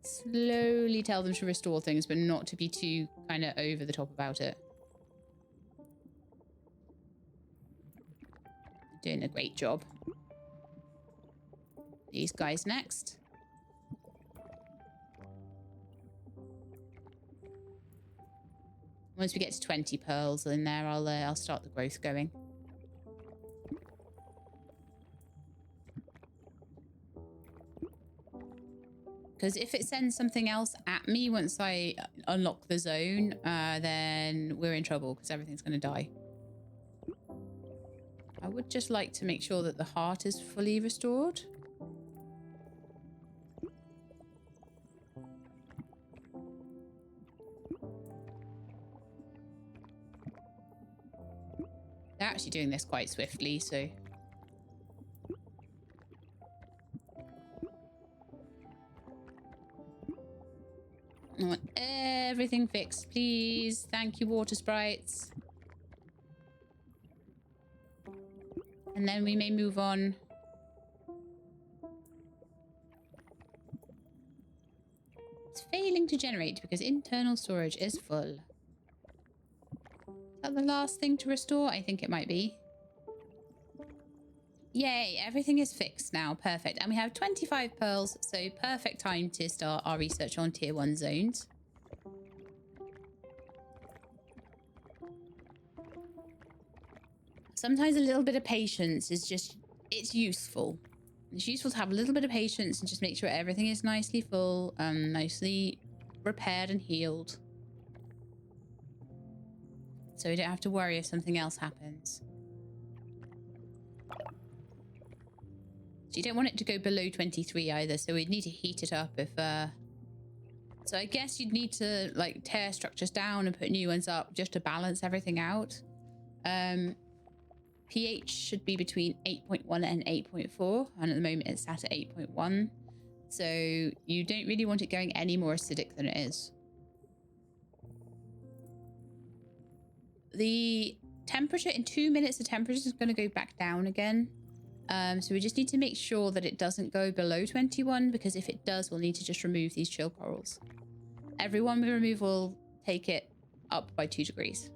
slowly tell them to restore things, but not to be too kind of over the top about it. Doing a great job. These guys next. Once we get to 20 pearls in there, I'll start the growth going. Because if it sends something else at me once I unlock the zone, then we're in trouble because everything's going to die. I would just like to make sure that the heart is fully restored. They're actually doing this quite swiftly, so... I want everything fixed, please. Thank you, water sprites. And then we may move on. It's failing to generate because internal storage is full. Is that the last thing to restore? I think it might be. Yay, everything is fixed now. Perfect. And we have 25 pearls, so perfect time to start our research on tier 1 zones. Sometimes a little bit of patience is just, it's useful. It's useful to have a little bit of patience and just make sure everything is nicely full, nicely repaired and healed. So we don't have to worry if something else happens. You don't want it to go below 23 either, so we'd need to heat it up if... So I guess you'd need to like tear structures down and put new ones up just to balance everything out. pH should be between 8.1 and 8.4, and at the moment it's sat at 8.1. So you don't really want it going any more acidic than it is. The temperature, in 2 minutes, the temperature is going to go back down again. So we just need to make sure that it doesn't go below 21, because if it does, we'll need to just remove these chill corals. Every one we remove will take it up by 2 degrees.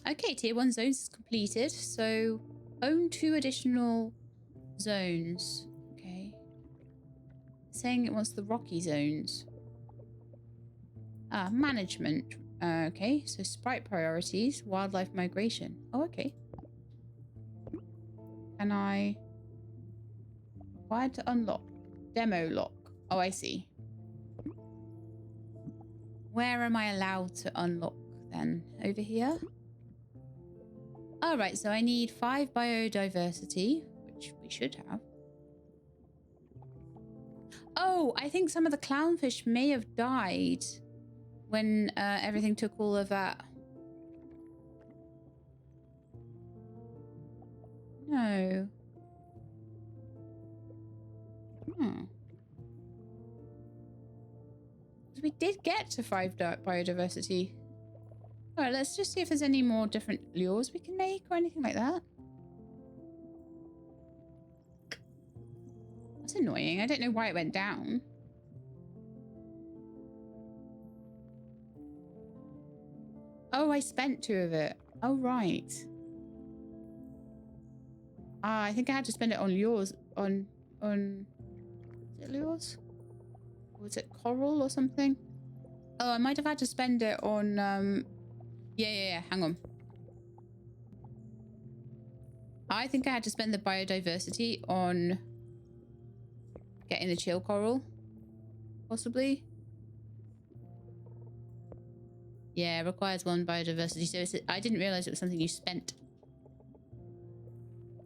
Okay, tier 1 zones is completed. So own 2 additional zones. Okay. Saying it wants the rocky zones. Management. Okay, so sprite priorities, wildlife migration. Oh, okay. Can I... Required to unlock. Demo lock. Oh, I see. Where am I allowed to unlock then? Over here? All right, so I need 5 biodiversity, which we should have. Oh, I think some of the clownfish may have died when everything took all of that. No. We did get to 5 biodiversity. All right, let's just see if there's any more different lures we can make or anything like that. That's annoying. I don't know why it went down. Oh, I spent 2 of it. Oh, right. I think I had to spend it on lures. On... Is it lures? Or was it coral or something? Oh, I might have had to spend it on... Yeah. Hang on. I think I had to spend the biodiversity on getting the chill coral. Possibly. Yeah, requires 1 biodiversity. So I didn't realize it was something you spent.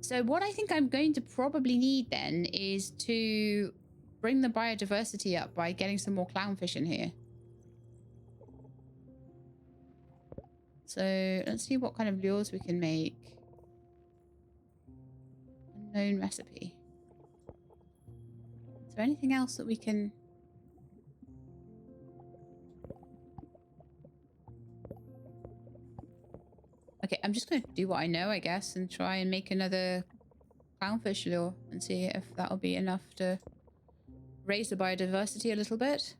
So what I think I'm going to probably need then is to bring the biodiversity up by getting some more clownfish in here. So let's see what kind of lures we can make. Unknown recipe. Is there anything else that we can... Okay, I'm just going to do what I know, I guess, and try and make another clownfish lure and see if that'll be enough to raise the biodiversity a little bit.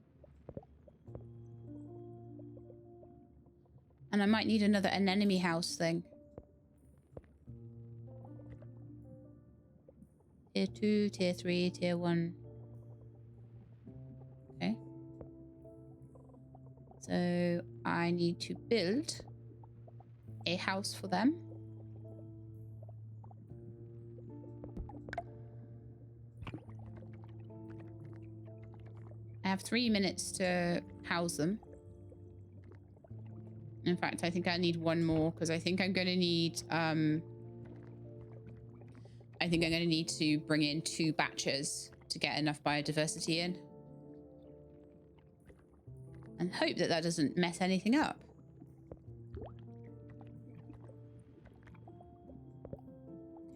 And I might need an enemy house thing. Tier 2, tier 3, tier 1. Okay. So I need to build a house for them. I have 3 minutes to house them. In fact, I think I need 1 more because I think I'm going to need to bring in 2 batches to get enough biodiversity in. And hope that that doesn't mess anything up.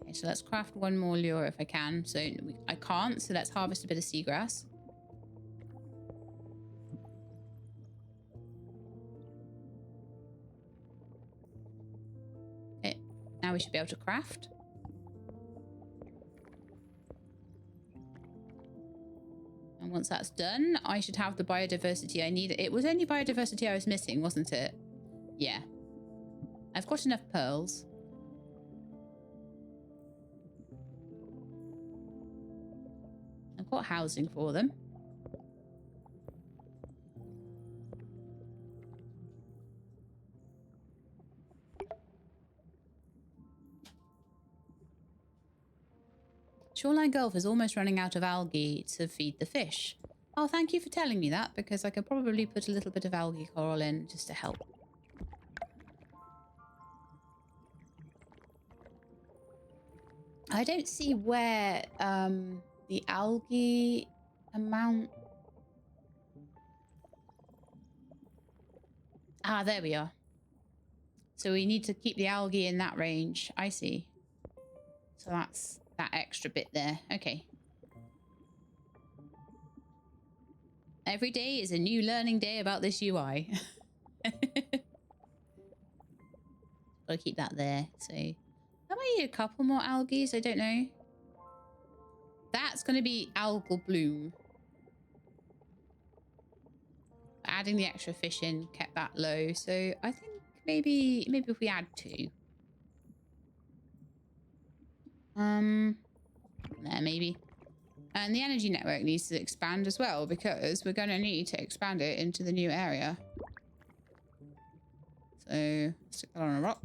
Okay, so let's craft 1 more lure if I can. So I can't, so let's harvest a bit of seagrass. Okay, now we should be able to craft. And once that's done, I should have the biodiversity I need. It was only biodiversity I was missing, wasn't it? Yeah. I've got enough pearls. I've got housing for them. Shoreline Gulf is almost running out of algae to feed the fish. Oh, thank you for telling me that, because I could probably put a little bit of algae coral in just to help. I don't see where the algae amount... Ah, there we are. So we need to keep the algae in that range. I see. So that's that extra bit there. Okay. Every day is a new learning day about this UI. Gotta keep that there. So I might need a couple more algae. I don't know. That's going to be algal bloom. Adding the extra fish in kept that low. So I think maybe if we add 2. There maybe. And the energy network needs to expand as well because we're going to need to expand it into the new area. So stick that on a rock.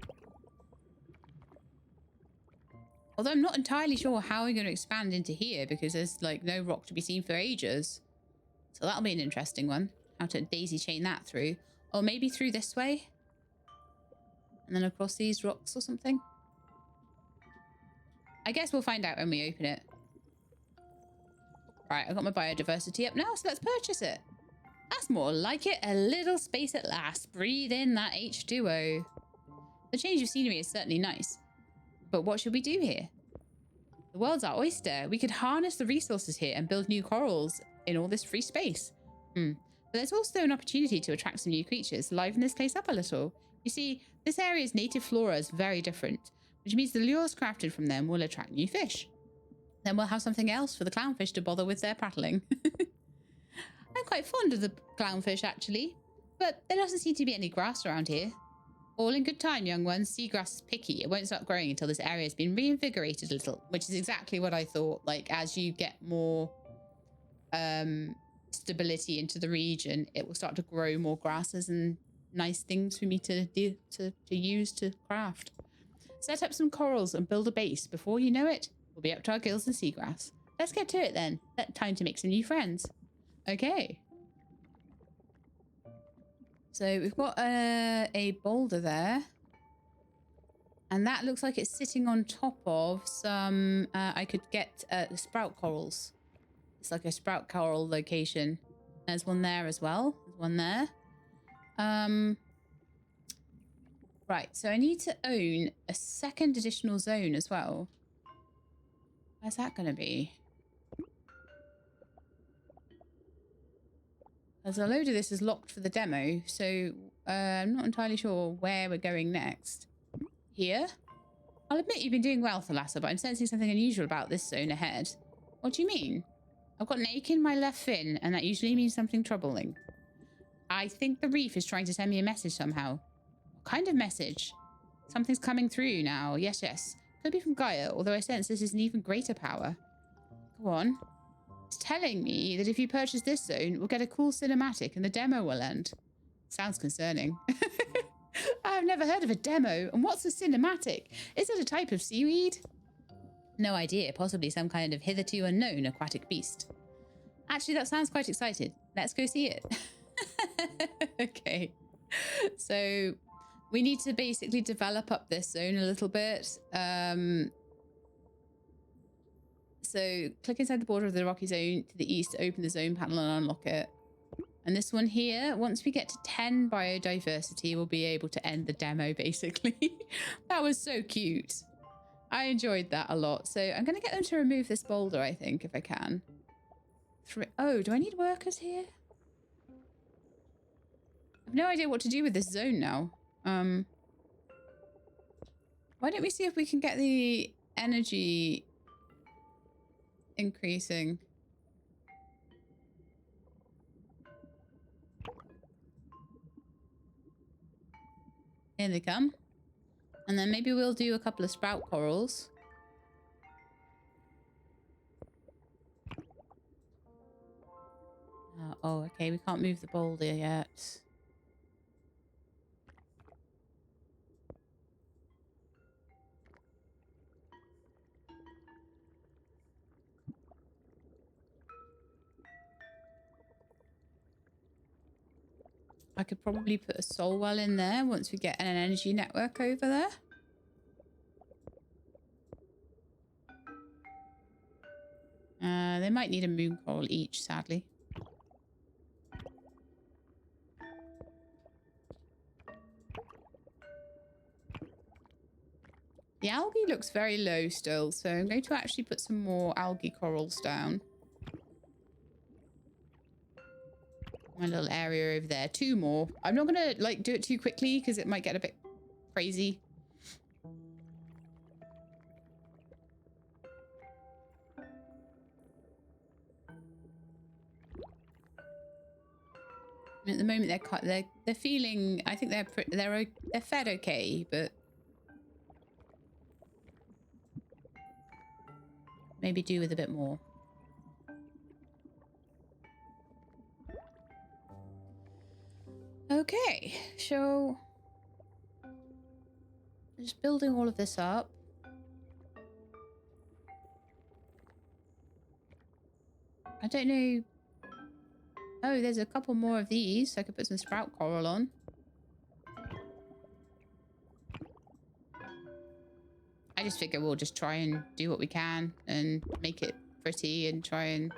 Although I'm not entirely sure how we're going to expand into here because there's like no rock to be seen for ages. So that'll be an interesting one. How to daisy chain that through. Or maybe through this way. And then across these rocks or something. I guess we'll find out when we open it. Right, I've got my biodiversity up now, so let's purchase it. That's more like it. A little space at last. Breathe in that H2O. The change of scenery is certainly nice. But what should we do here? The world's our oyster. We could harness the resources here and build new corals in all this free space. But there's also an opportunity to attract some new creatures, liven this place up a little. You see, this area's native flora is very different, which means the lures crafted from them will attract new fish. Then we'll have something else for the clownfish to bother with their prattling. I'm quite fond of the clownfish, actually, but there doesn't seem to be any grass around here. All in good time, young ones. Seagrass is picky. It won't start growing until this area has been reinvigorated a little, which is exactly what I thought. Like, as you get more stability into the region, it will start to grow more grasses and nice things for me to use to craft. Set up some corals and build a base. Before you know it, we'll be up to our gills in seagrass. Let's get to it then. Time to make some new friends. Okay. So we've got a boulder there. And that looks like it's sitting on top of some... I could get sprout corals. It's like a sprout coral location. There's one there as well. There's one there. Right, so I need to own a second additional zone as well. Where's that going to be? As a load of this is locked for the demo, so I'm not entirely sure where we're going next. Here? I'll admit you've been doing well, Thalassa, but I'm sensing something unusual about this zone ahead. What do you mean? I've got an ache in my left fin, and that usually means something troubling. I think the reef is trying to send me a message somehow. What kind of message? Something's coming through now. Yes, yes. Could be from Gaia, although I sense this is an even greater power. Go on. It's telling me that if you purchase this zone, we'll get a cool cinematic and the demo will end. Sounds concerning. I've never heard of a demo. And what's a cinematic? Is it a type of seaweed? No idea. Possibly some kind of hitherto unknown aquatic beast. Actually, that sounds quite exciting. Let's go see it. Okay. So we need to basically develop up this zone a little bit. So click inside the border of the rocky zone to the east to open the zone panel and unlock it. And this one here, once we get to 10 biodiversity, we'll be able to end the demo, basically. That was so cute. I enjoyed that a lot. So I'm going to get them to remove this boulder, I think, if I can. Oh, do I need workers here? I have no idea what to do with this zone now. Why don't we see if we can get the energy increasing? Here they come. And then maybe we'll do a couple of sprout corals. Oh, okay. We can't move the boulder yet. I could probably put a soul well in there once we get an energy network over there. They might need a moon coral each, sadly. The algae looks very low still, so I'm going to actually put some more algae corals down. My little area over there. 2 more. I'm not going to like do it too quickly because it might get a bit crazy. At the moment, they're feeling. I think they're fed okay, but maybe do with a bit more. Okay, so just building all of this up. I don't know. Oh, there's a couple more of these. So I could put some sprout coral on. I just figure we'll just try and do what we can and make it pretty and try and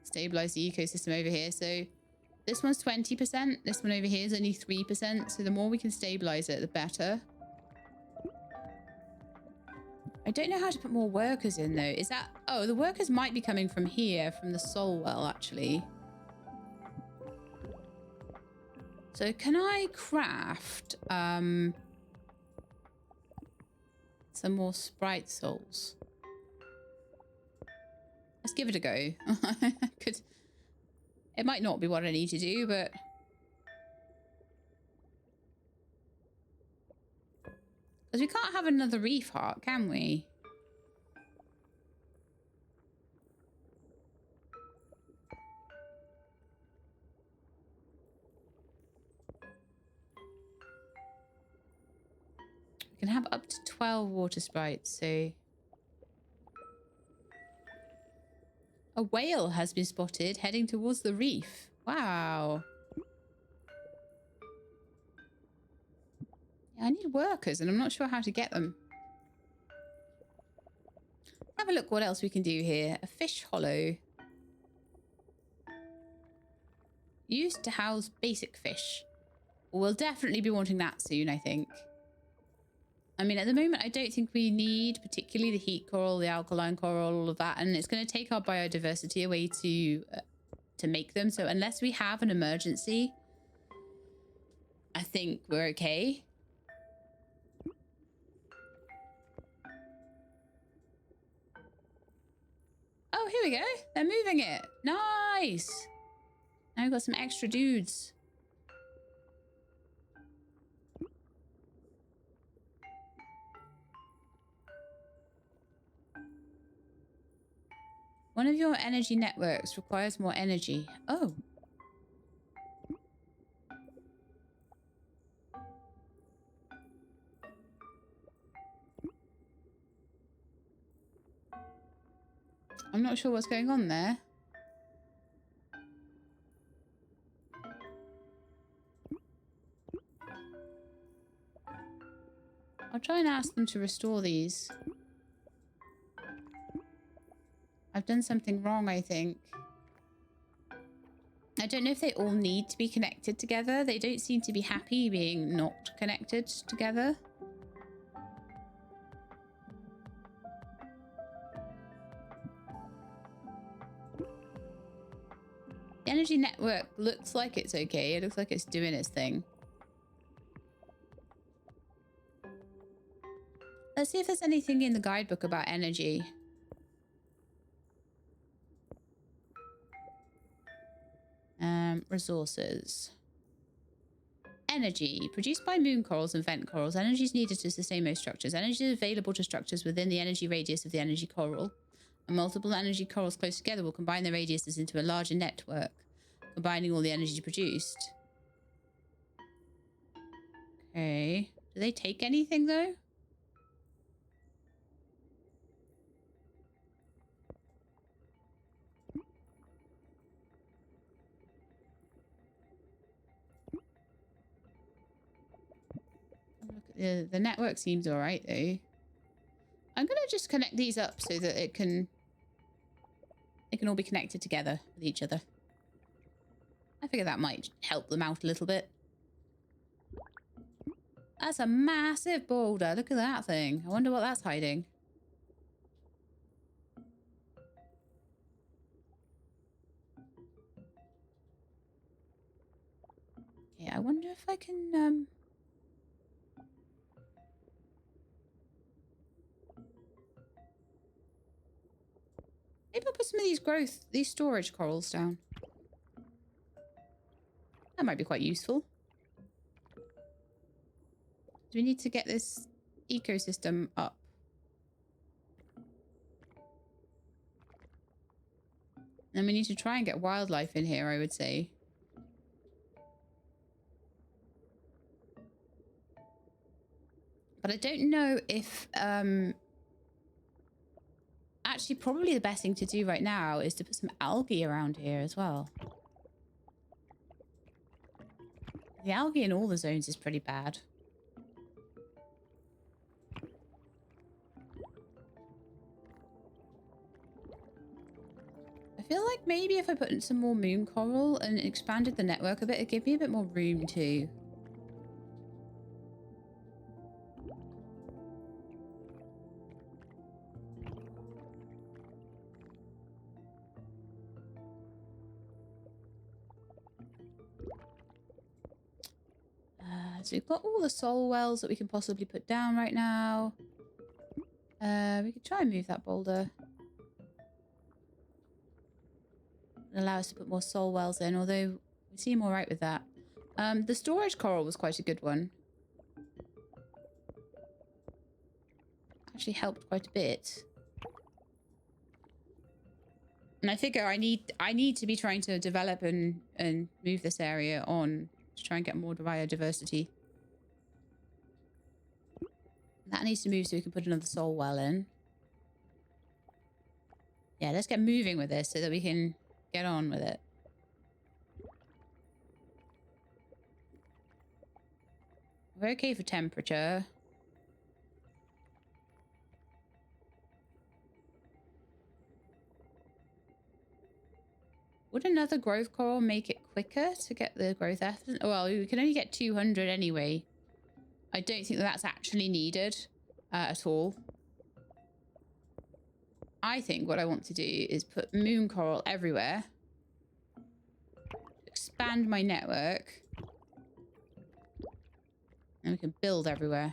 stabilize the ecosystem over here. So this one's 20%. This one over here is only 3%. So the more we can stabilize it, the better. I don't know how to put more workers in though. Is that... Oh, the workers might be coming from here, from the soul well, actually. So can I craft some more sprite souls? Let's give it a go. It might not be what I need to do, but... Because we can't have another reef heart, can we? We can have up to 12 water sprites, so... A whale has been spotted heading towards the reef. Wow. Yeah, I need workers and I'm not sure how to get them. Have a look what else we can do here. A fish hollow. Used to house basic fish. We'll definitely be wanting that soon, I think. I mean, at the moment, I don't think we need particularly the heat coral, the alkaline coral, all of that. And it's going to take our biodiversity away to make them. So unless we have an emergency, I think we're okay. Oh, here we go. They're moving it. Nice. Now we've got some extra dudes. One of your energy networks requires more energy. Oh. I'm not sure what's going on there. I'll try and ask them to restore these. I've done something wrong, I think. I don't know if they all need to be connected together. They don't seem to be happy being not connected together. The energy network looks like it's okay. It looks like it's doing its thing. Let's see if there's anything in the guidebook about energy. Resources. Energy. Produced by moon corals and vent corals. Energy is needed to sustain most structures. Energy is available to structures within the energy radius of the energy coral. And multiple energy corals close together will combine their radiuses into a larger network, combining all the energy produced. Okay. Do they take anything, though? The network seems all right, though. I'm going to just connect these up so that it can they can all be connected together with each other. I figure that might help them out a little bit. That's a massive boulder. Look at that thing. I wonder what that's hiding. Okay, I wonder if I can, maybe I'll put some of these storage corals down. That might be quite useful. Do we need to get this ecosystem up? And we need to try and get wildlife in here, I would say. But I don't know if... actually, probably the best thing to do right now is to put some algae around here as well. The algae in all the zones is pretty bad. I feel like maybe if I put in some more moon coral and expanded the network a bit, it'd give me a bit more room too. So we've got all the soul wells that we can possibly put down right now. We could try and move that boulder. Allow us to put more soul wells in, although we seem all right with that. The storage coral was quite a good one. Actually helped quite a bit. And I figure I need to be trying to develop and move this area on to try and get more biodiversity. That needs to move so we can put another soul well in. Yeah, let's get moving with this so that we can get on with it. We're okay for temperature. Would another growth coral make it quicker to get the growth effort? Well, we can only get 200 anyway. I don't think that's actually needed at all. I think what I want to do is put moon coral everywhere. Expand my network. And we can build everywhere.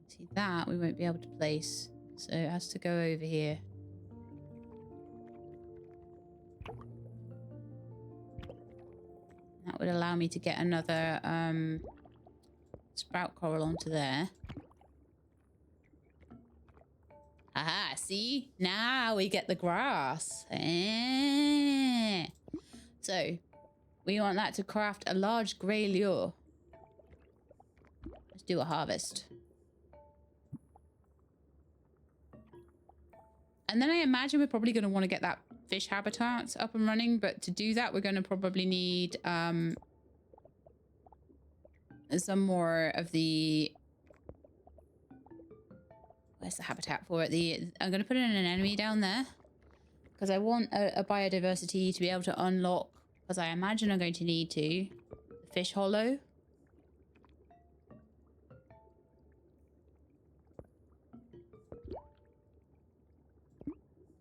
See, that we won't be able to place. So it has to go over here. That would allow me to get another sprout coral onto there. Aha, see? Now we get the grass. So, we want that to craft a large grey lure. Let's do a harvest. And then I imagine we're probably going to want to get that fish habitat up and running. But to do that, we're going to probably need some more of the... Where's the habitat for it? I'm going to put in an enemy down there. Because I want a biodiversity to be able to unlock. Because I imagine I'm going to need to. The fish hollow.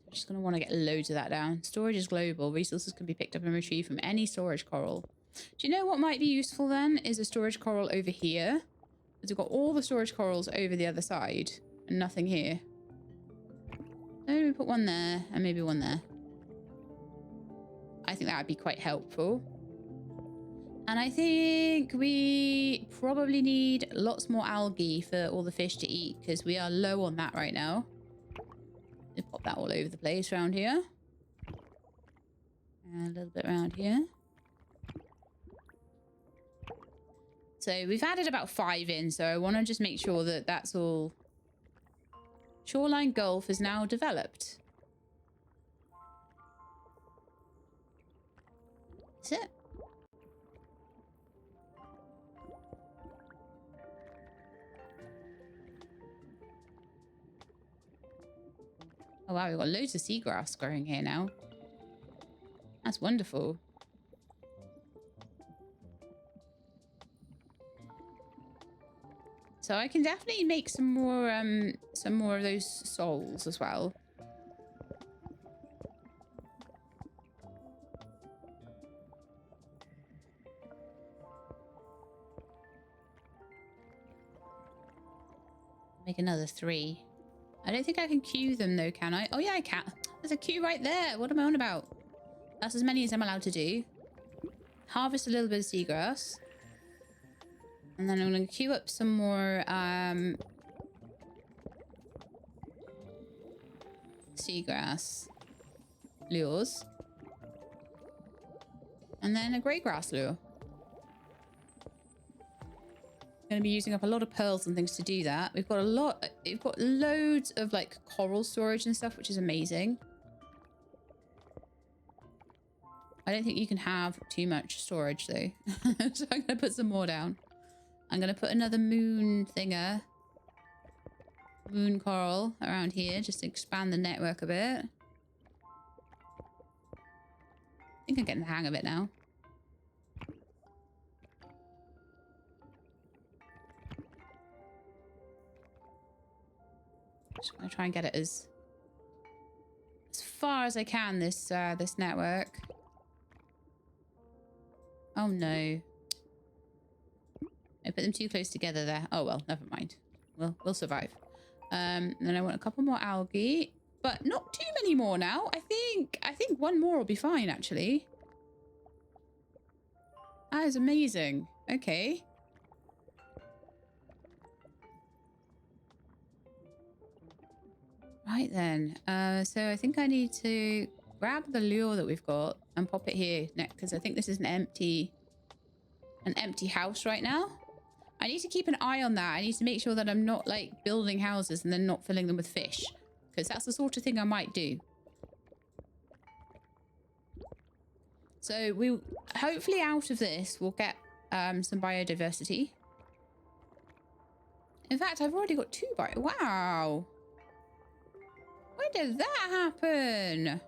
Just going to want to get loads of that down. Storage is global. Resources can be picked up and retrieved from any storage coral. Do you know what might be useful then? Is a storage coral over here. Because we've got all the storage corals over the other side. And nothing here. So we put one there and maybe one there. I think that would be quite helpful. And I think we probably need lots more algae for all the fish to eat. Because we are low on that right now. Just pop that all over the place around here. And a little bit around here. So we've added about 5 in. So I want to just make sure that that's all. Shoreline Gulf is now developed. Is it? Oh, wow, we've got loads of seagrass growing here now. That's wonderful. So I can definitely make some more of those souls as well. Make another 3. I don't think I can queue them though, can I? Oh yeah, I can. There's a queue right there. What am I on about? That's as many as I'm allowed to do. Harvest a little bit of seagrass. And then I'm going to queue up some more seagrass lures. And then a grey grass lure. Going to be using up a lot of pearls and things to do that. We've got loads of like coral storage and stuff, which is amazing. I don't think you can have too much storage though. So I'm going to put some more down. I'm going to put another moon coral around here just to expand the network a bit. I think I'm getting the hang of it now. Just going to try and get it as far as I can, this network. Oh no. I put them too close together there. Oh well, never mind. We'll survive. And then I want a couple more algae, but not too many more now. I think one more will be fine actually. That is amazing. Okay. Right then. So I think I need to grab the lure that we've got and pop it here next, because I think this is an empty house right now. I need to keep an eye on that. I need to make sure that I'm not like building houses and then not filling them with fish, because that's the sort of thing I might do. So we hopefully out of this we'll get some biodiversity. In fact, I've already got 2 wow. When did that happen?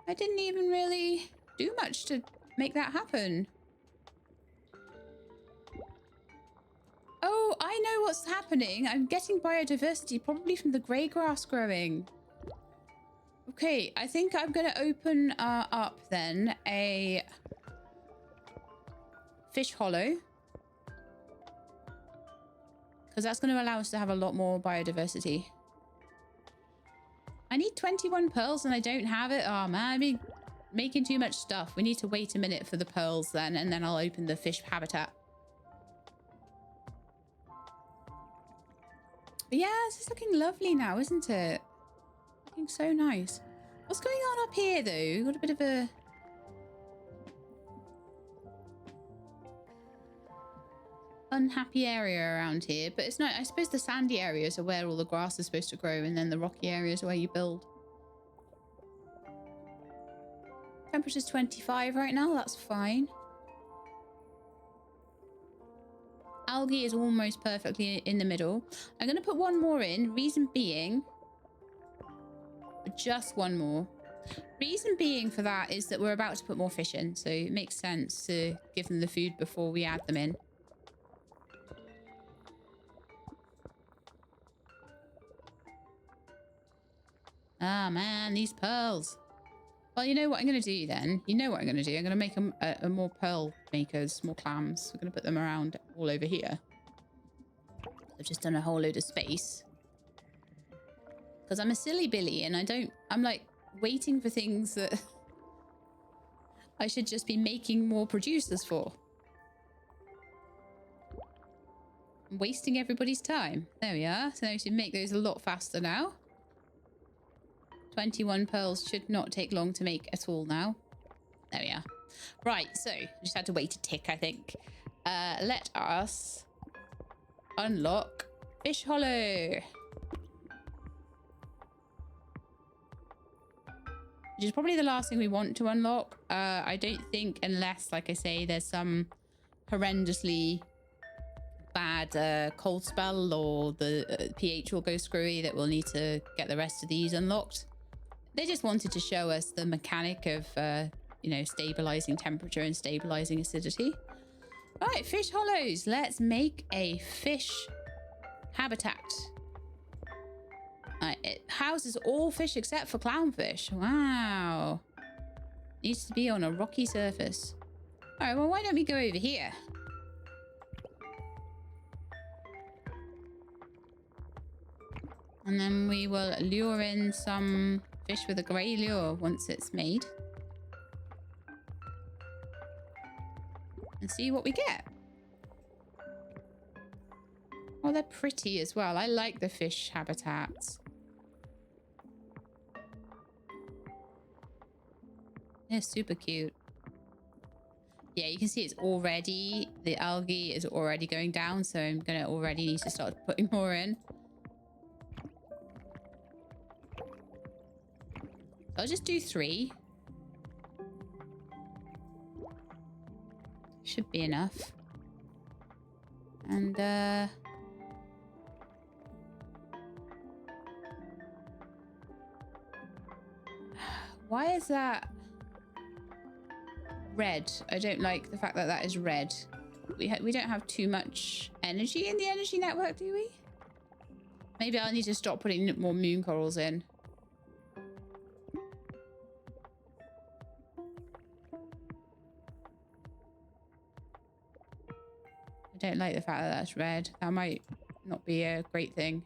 I didn't even really do much to make that happen. Oh, I know what's happening. I'm getting biodiversity probably from the grey grass growing. Okay, I think I'm going to open up then a fish hollow, because that's going to allow us to have a lot more biodiversity. I need 21 pearls and I don't have it. Oh man, I've been making too much stuff. We need to wait a minute for the pearls then, and then I'll open the fish habitat. But yeah, this is looking lovely now, isn't it? Looking so nice. What's going on up here though? We've got a bit of a... unhappy area around here, but it's not. I suppose the sandy areas are where all the grass is supposed to grow, and then the rocky areas are where you build. Temperature's 25 right now. That's fine. Algae is almost perfectly in the middle. I'm going to put one more in. Reason being, just one more. Reason being for that is that we're about to put more fish in, so it makes sense to give them the food before we add them in. Ah, man, these pearls. Well, you know what I'm going to do then? You know what I'm going to do? I'm going to make a more pearl makers, more clams. We're going to put them around all over here. I've just done a whole load of space. Because I'm a silly Billy and I'm like waiting for things that I should just be making more producers for. I'm wasting everybody's time. There we are. So I should make those a lot faster now. 21 pearls should not take long to make at all now. There we are. Right, so just had to wait a tick, I think. Let us unlock Fish Hollow. Which is probably the last thing we want to unlock. I don't think, unless, like I say, there's some horrendously bad bad cold spell or the pH will go screwy that we'll need to get the rest of these unlocked. They just wanted to show us the mechanic of, you know, stabilizing temperature and stabilizing acidity. Right, fish hollows. Let's make a fish habitat. It houses all fish except for clownfish. Wow. Needs to be on a rocky surface. All right, well, why don't we go over here? And then we will lure in some fish with a grey lure once it's made. And see what we get. Oh, they're pretty as well. I like the fish habitats. They're super cute. Yeah, you can see it's already, the algae is already going down, so I'm gonna already need to start putting more in. I'll just do 3. Should be enough. And why is that red? I don't like the fact that that is red. We don't have too much energy in the energy network, do we? Maybe I'll need to stop putting more moon corals in. I don't like the fact that that's red. That might not be a great thing.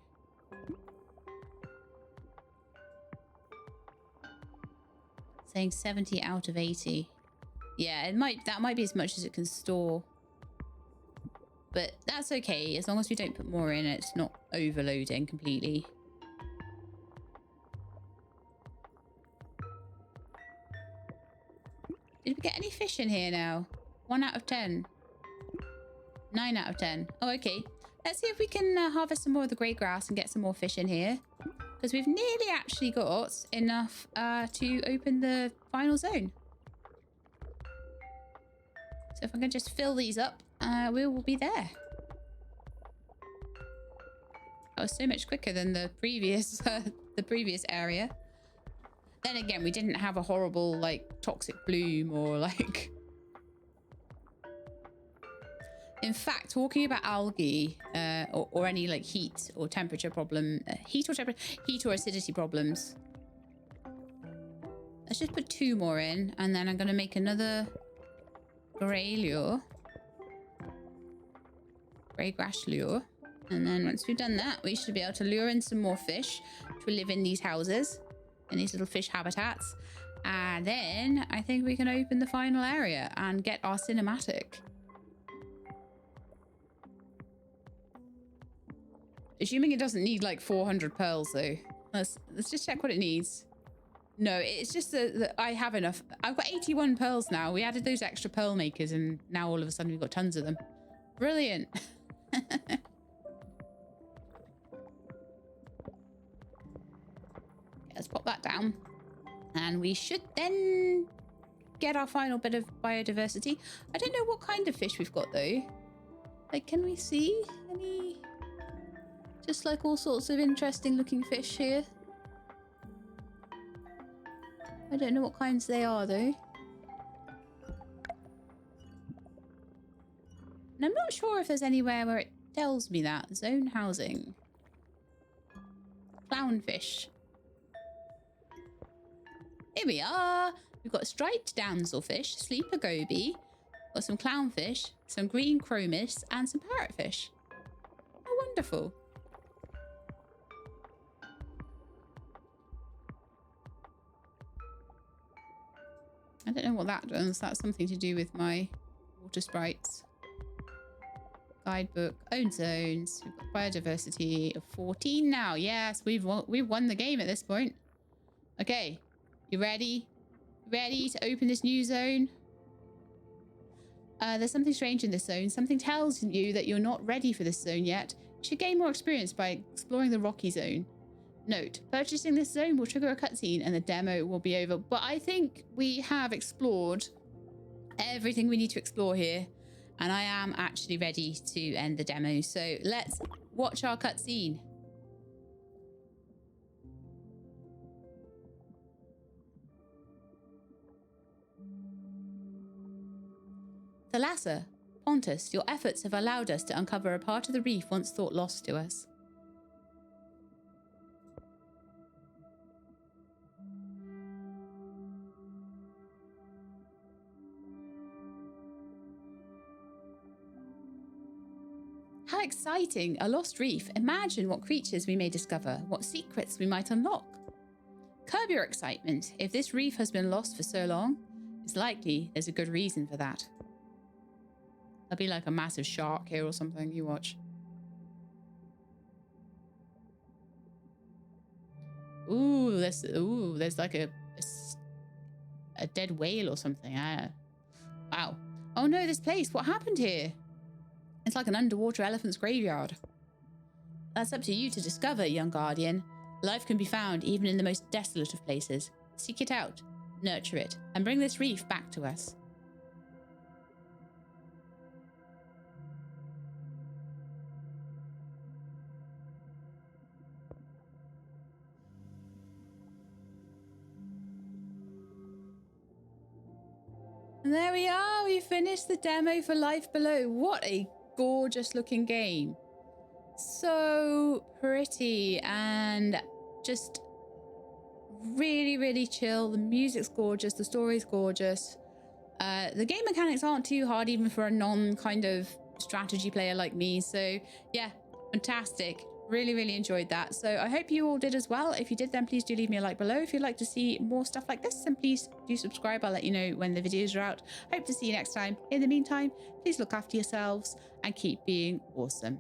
Saying 70 out of 80. Yeah, that might be as much as it can store. But that's okay, as long as we don't put more in, it's not overloading completely. Did we get any fish in here now? 1 out of 10. 9 out of 10. Oh, okay. Let's see if we can harvest some more of the grey grass and get some more fish in here. Because we've nearly actually got enough to open the final zone. So if I can just fill these up, we will be there. That was so much quicker than the previous area. Then again, we didn't have a horrible like toxic bloom or like. In fact, talking about algae or any like heat or temperature problem, heat or acidity problems. Let's just put 2 more in, and then I'm going to make another grey lure, grey grass lure, and then once we've done that, we should be able to lure in some more fish to live in these houses, in these little fish habitats, and then I think we can open the final area and get our cinematic. Assuming it doesn't need like 400 pearls though. Let's just check what it needs. No, it's just that I have enough. I've got 81 pearls now. We added those extra pearl makers and now all of a sudden we've got tons of them. Brilliant. Let's pop that down. And we should then get our final bit of biodiversity. I don't know what kind of fish we've got though. Like, can we see any? Just like all sorts of interesting looking fish here. I don't know what kinds they are though. And I'm not sure if there's anywhere where it tells me that. Zone housing. Clownfish. Here we are. We've got striped damselfish, sleeper goby, got some clownfish, some green chromis, and some parrotfish. Oh, wonderful. I don't know what that does. That's something to do with my water sprites. Guidebook, own zones. We've got biodiversity of 14 now. Yes, we've won the game at this point. Okay, you ready? Ready to open this new zone? There's something strange in this zone. Something tells you that you're not ready for this zone yet. You should gain more experience by exploring the rocky zone. Note, purchasing this zone will trigger a cutscene and the demo will be over. But I think we have explored everything we need to explore here. And I am actually ready to end the demo. So let's watch our cutscene. Thalassa, Pontus, your efforts have allowed us to uncover a part of the reef once thought lost to us. How exciting! A lost reef. Imagine what creatures we may discover, what secrets we might unlock. Curb your excitement. If this reef has been lost for so long, it's likely there's a good reason for that. There'll be like a massive shark here or something. You watch. Ooh, there's like a dead whale or something. Wow. Oh no, this place. What happened here? It's like an underwater elephant's graveyard. That's up to you to discover, young guardian. Life can be found even in the most desolate of places. Seek it out, nurture it, and bring this reef back to us. And there we are. We finished the demo for Life Below. What a gorgeous looking game. So pretty and just really, really chill. The music's gorgeous. The story's gorgeous. The game mechanics aren't too hard even for a non kind of strategy player like me. So yeah, fantastic. Really, really enjoyed that. So I hope you all did as well. If you did, then please do leave me a like below. If you'd like to see more stuff like this, then please do subscribe. I'll let you know when the videos are out. Hope to see you next time. In the meantime, please look after yourselves and keep being awesome.